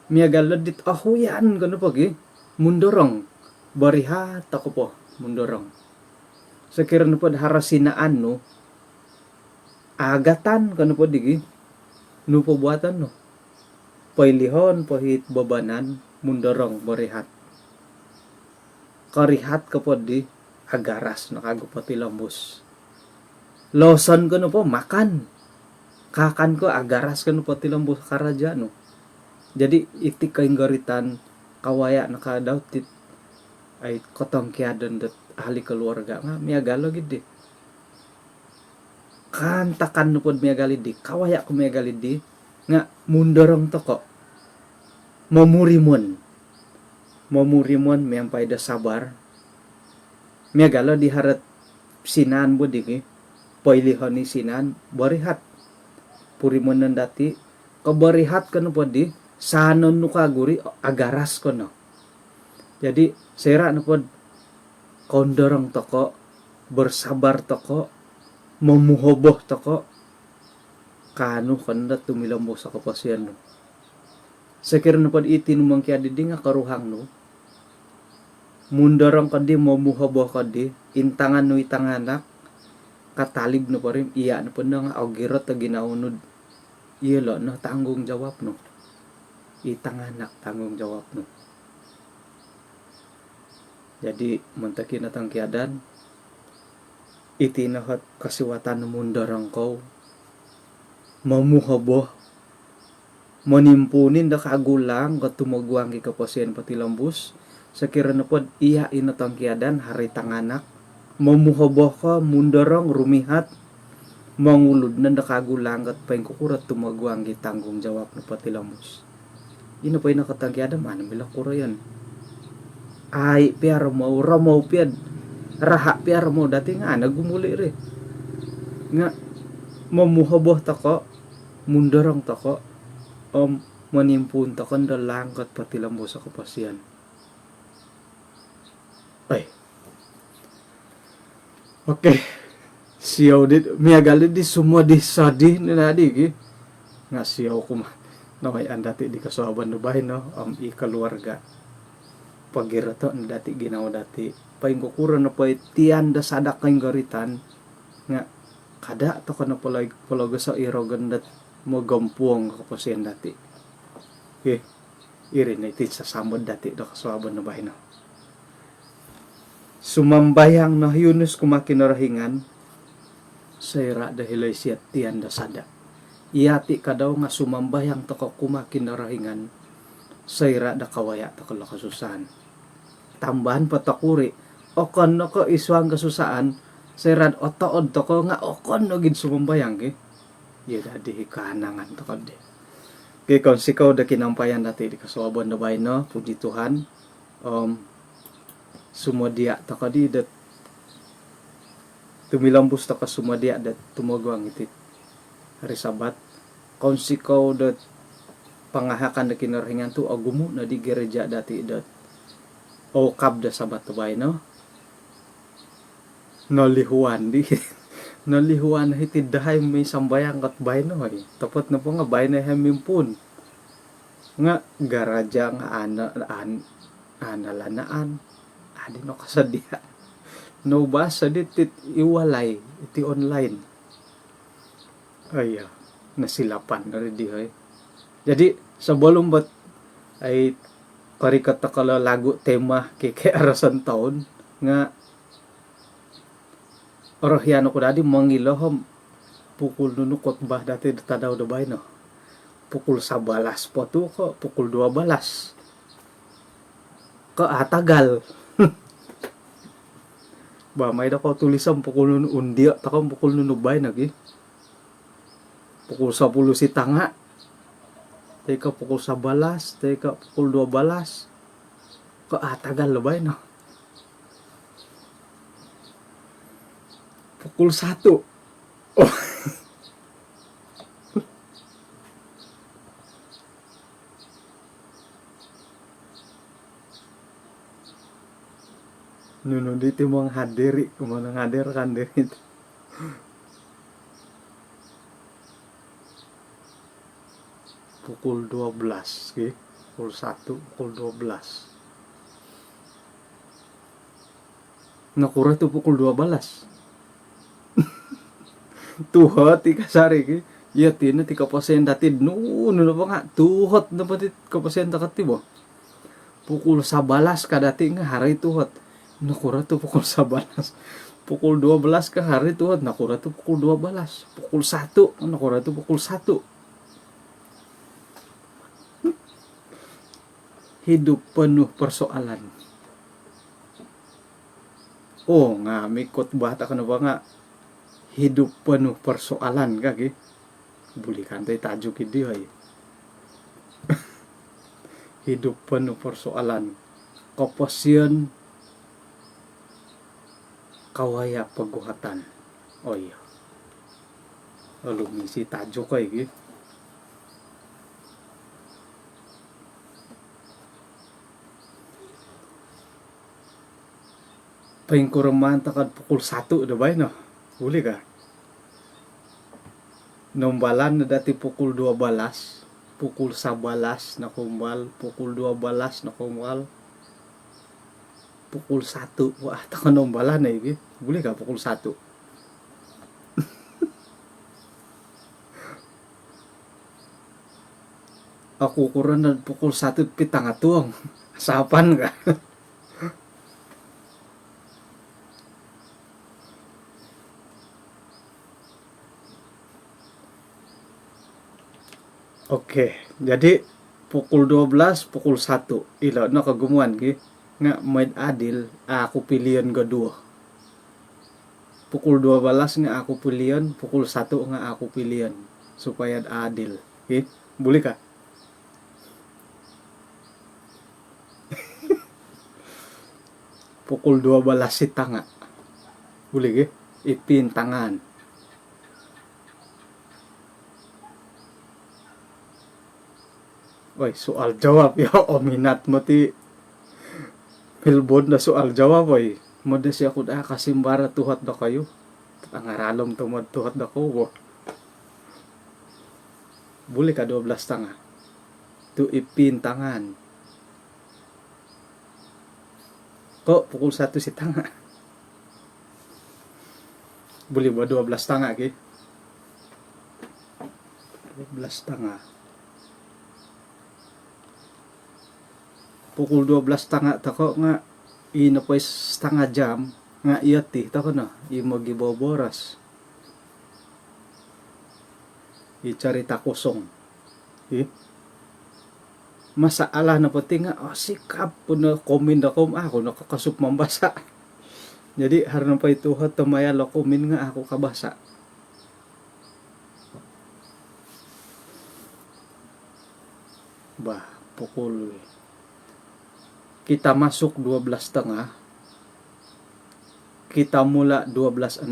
S2: miyagalad dit ahuyan gano po mundorong barihat ako po mundorong sakira na po harasinaan no agatan gano po di no po buatan no pailihon pahit babanan mundorong barihat karihat ka po di agaras nakagupati lambos loson ko no po makan kakan ko agaras ko no po tilambos karaja no jadi itik kaing garitan kawaya nakadaw tit ay kotong kiadan dat ahli keluarga nga miyagalo gidi kantakan no po miyagali di kawaya ko miyagali di nga mundorong toko mamurimon miyang payda sabar miyagalo di harat sinan bo di pailihon ni sinan barihat purimon nan dati kabarihat kano po di sanon no kaguri agaras ko no jadi sera no po kondorong toko bersabar toko mamuhoboh toko kanu kanda tumilambo sa kapasyan no sakira na pod itin mong kaya di nga karuhang no mundarang kadi mamuhabo kadi intangan no itanganak katalib no pa rin iya na po na nga agirat na ginaunod iyalo no tanggung jawab no itanganak tanggung jawab no jadi muntakin na tangkiadan itinahat kasiwatan no mundarang ko mamuhabo manimpunin da kagulang katumagwang kikapasyan pati lambus sakira na pod iya inatangkiadan hari tanganak mamuhaboh ka mundarang rumihat mangulod na kagulang kat paingkukurat tumagwang tanggung jawab na pati lambus ina pa inakatangkiadan mana bila kura yan ay piara mo ramaw piad raha piara mo dati nga nagumuli rin nga mamuhaboh tako mundarang tako manimpun takan da langkat pati lambo sa kapasyan ay okay siyaw dit miyagali di semua di sadi na di nga siyaw kuma naway andati di kasuaban no bahin no i keluarga pagirato na dati ginawa dati paingkukuran na pay tiyan da sadak kayong garitan nga kada to ka na palaga sa irogan dat magampuang kapasyan dati okay Irin iti sasamod dati do kaswaban na bahay no. Sumambayang na Yunus kumakinarahingan sayra dahil siya tiyan da sada. Iyati ka daw nga sumambayang to ka kumakinarahingan sayra da kawaya to ka kasusahan. Tambahan patakuri okon no ko iswang kasusaan sayra otaod to ko nga okon no gid sumambayang ki. Iya dadi kahanangan to ka de. Kaya kung sikaw da kinampayan dati di kaswaban na bahay no, puji Tuhan, sumadya ta ka di dat tumilambus ta ka sumadya dat tumagwang iti hari Sabat. Kung sikaw dat pangahakan da kinarhingan tu agumo na di gereja dati dat o kab da Sabat na bahay no, nalihuan di nalihuan hiti dahay may sambayang kat bahay no ay tapat na po nga bahay na hemimpun nga garaja nga analanaan adi no kasadya no basa dit iwalay iti online ay nasilapan na rin di ay. Jadi sa balumbat ay karikata kala lagu tema kay arasan taon nga Orohyano ko dati mangilohom pukul nunukot bah dati tadaw da bay no. Pukul 11 po to ko, pukul 12. Atagal. Ba may da ko tulisam pukul nun undia takam pukul nunubay nagi. Pukul 10 si tanga. Teka pukul 11, teka pukul 12. Atagal labay no. Pukul 1. Oh. Nuno dito mga hadiri, kumana hadir kan dito. Pukul 12, okay? Pukul 1, pukul 12. Nakura to pukul 12. Tuhot ti kasari ki iya tina ti kapasen dati no ba nga tuhot na pati kapasen takati bo pukul 11 ka dati nga hari tuhot nakura to pukul 11 pukul 12 ka hari tuhot nakura to pukul 12 pukul 1 nakura to pukul 1 hidup penuh persoalan. Oh nga mikot bata ka na ba nga hidup penuh persoalan kaki buli kantai tajuk ini ay hidup penuh persoalan kopasian kawaya paguhatan. Oh iya lalu misi tajuk ay gitu pengkuraman takad pukul 1 udah baik no boleh kah nombalan na dati pukul 12 pukul 11 na kumbal pukul 12 na kumbal pukul 1 wah taka nombalan na ini boleh kah pukul 1 aku kurang na pukul 1 pitang atuang sapan kah Oke, jadi pukul 12, pukul 1. Ilo na kagumuan ki nga may adil aku pilihan kedua. Pukul 12 nga aku pilihan, pukul 1 nga aku pilihan supaya adil. Ki, boleh kah? Pukul 12 si tanga. Boleh ki? Ipin tangan. Woi, soal jawab ya minat mo ti Pilbon na soal jawab woi. Mada siya ko da kasimbara tuhat da kayo. Ang aralom tumad tuhat da ko. Boleh ka 12 tanga. Tu ipin tangan. Kok pukul 1 si tanga. Boleh ba 12 tanga ki? 12 tanga. pukul 12.30 tako nga ina pa setengah jam nga iya ti tako na imo giboboras icarita kosong masalah na pati nga sikap po na komen ako nakakasup mambasa jadi harna pa ito tamaya lo komen nga ako kabasa bah pukul kita masuk 12.30 kita mula 12.60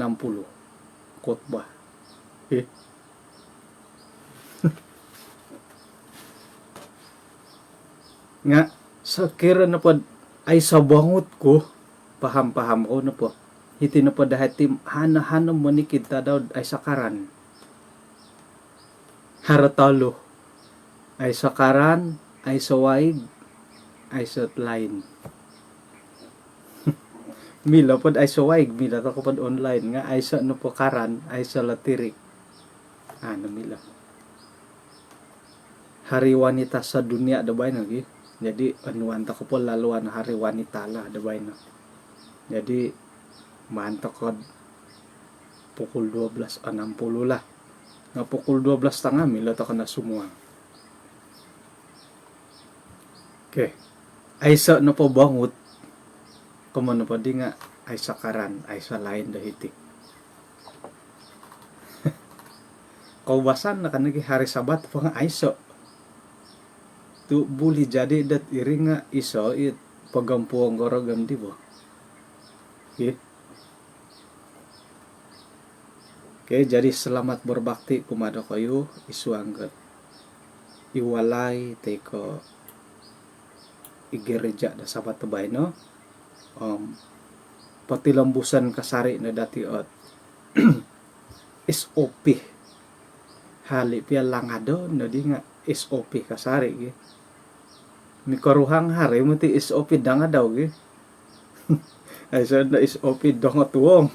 S2: khotbah nga sakira na po ay sabangot ko paham ko na po hiti na po dahil tim hana mo ni kita daw ay sakaran haratalo ay sakaran ay sawaig ay satlain mila pod ay sawaig mila ta ko pod online nga ay sa no po karan ay sa latirik mila hari wanita sa dunia dabay lagi jadi anuan ta ko po laluan hari wanita lah dabay na jadi mantok ko pukul 12.60 lah nga pukul 12.30 mila ta ka na sumuang okay ay sa no po bangot kumano pa di nga ay sakaran ay sa lain dahiti kaubasan na kanagi hari sabat pa nga ay so tu buli jadi dat iri nga iso it pagampuang gorogam di ba okay jadi selamat berbakti kumada kayo isuanggat iwalay teko igereja da sabat tebay no patilambusan kasari na dati at SOP hali pia langado na di nga SOP kasari gi mikaruhang hari mo ti SOP danga daw gi ay sa na SOP danga tuwong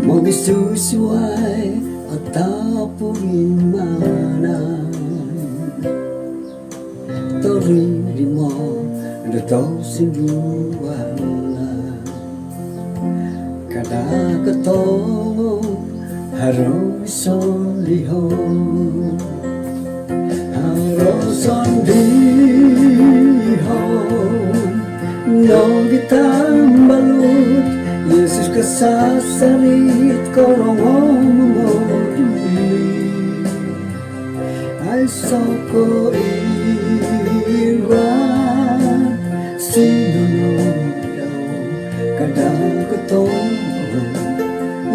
S1: Magsusuway at tapurin manan Toriri mo Dato sinduwalan Kada katongo Harong solihon Harong sondihon No gitang balut Yesus kasasarit korong memoduli Ay soko iran Sinunod daw kadang ketong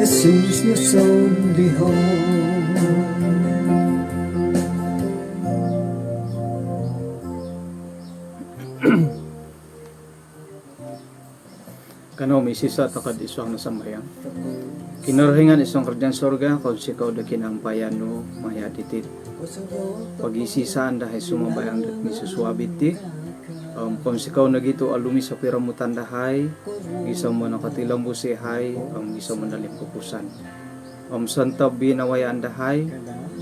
S1: Yesus na sondihon
S2: kano may sisa takad iswang nasambayang kinarhingan isang kerjaan sorga kung sikaw da kinampayan no maya titit pagisisaan dahil sumambayang dat misuswabit ti kung sikaw na gito alumi sa piramutan dahay isa mo nakatilang busihay isa mo nalim pupusan santa binawayaan dahay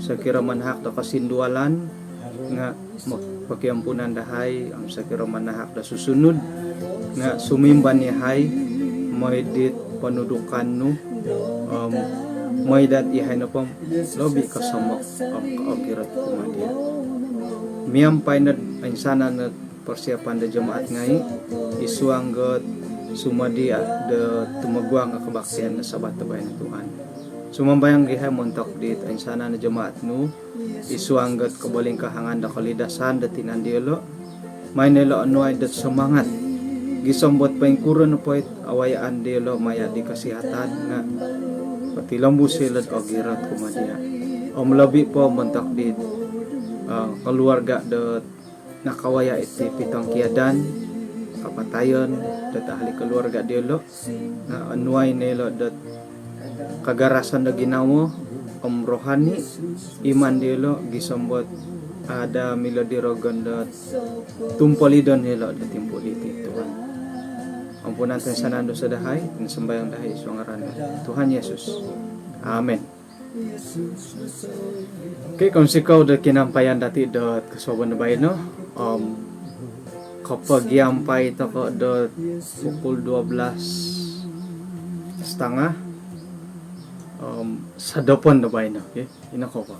S2: sa kiramanhak da kasindualan nga pakiampunan dahay sa kiramanhak da susunod nga sumimban ni hay may dit panudukan no may dat ihay na pang lobi kasama kaagirat kumadia miyampay na insana na persiapan da jemaat ngay isuanggot sumadia da tumagwang kabaktian na sabat tabay na Tuhan sumambayang gihay montok dit insana na jemaat no isuanggot kabaling kahangan da kalidasan da tinandilo may nilo anuay dat semangat gisambot pa yung kuro na po awayaan dilo maya di kasihatan nga tilambu silad o girat kumadia. Labi po mentakdid keluarga det nakawaya iti pitang kiadan kapatayon det ahli keluarga dilo na anuay nilo det kagarasan da ginawo rohani iman dilo gisambot ada milodirogon dat tumpolidon nilo dat timpo diti Tuhan. Ampunan tayo sanando sa dahay sembayang dahay isang ngaran Tuhan Yesus. Amen. Okay, kung sikaw da kinampayan dati dot kasoban na bayan no, kapag yampay ito ko dot pukul 12:30 sa dopon na bayan no, okay, inako pa.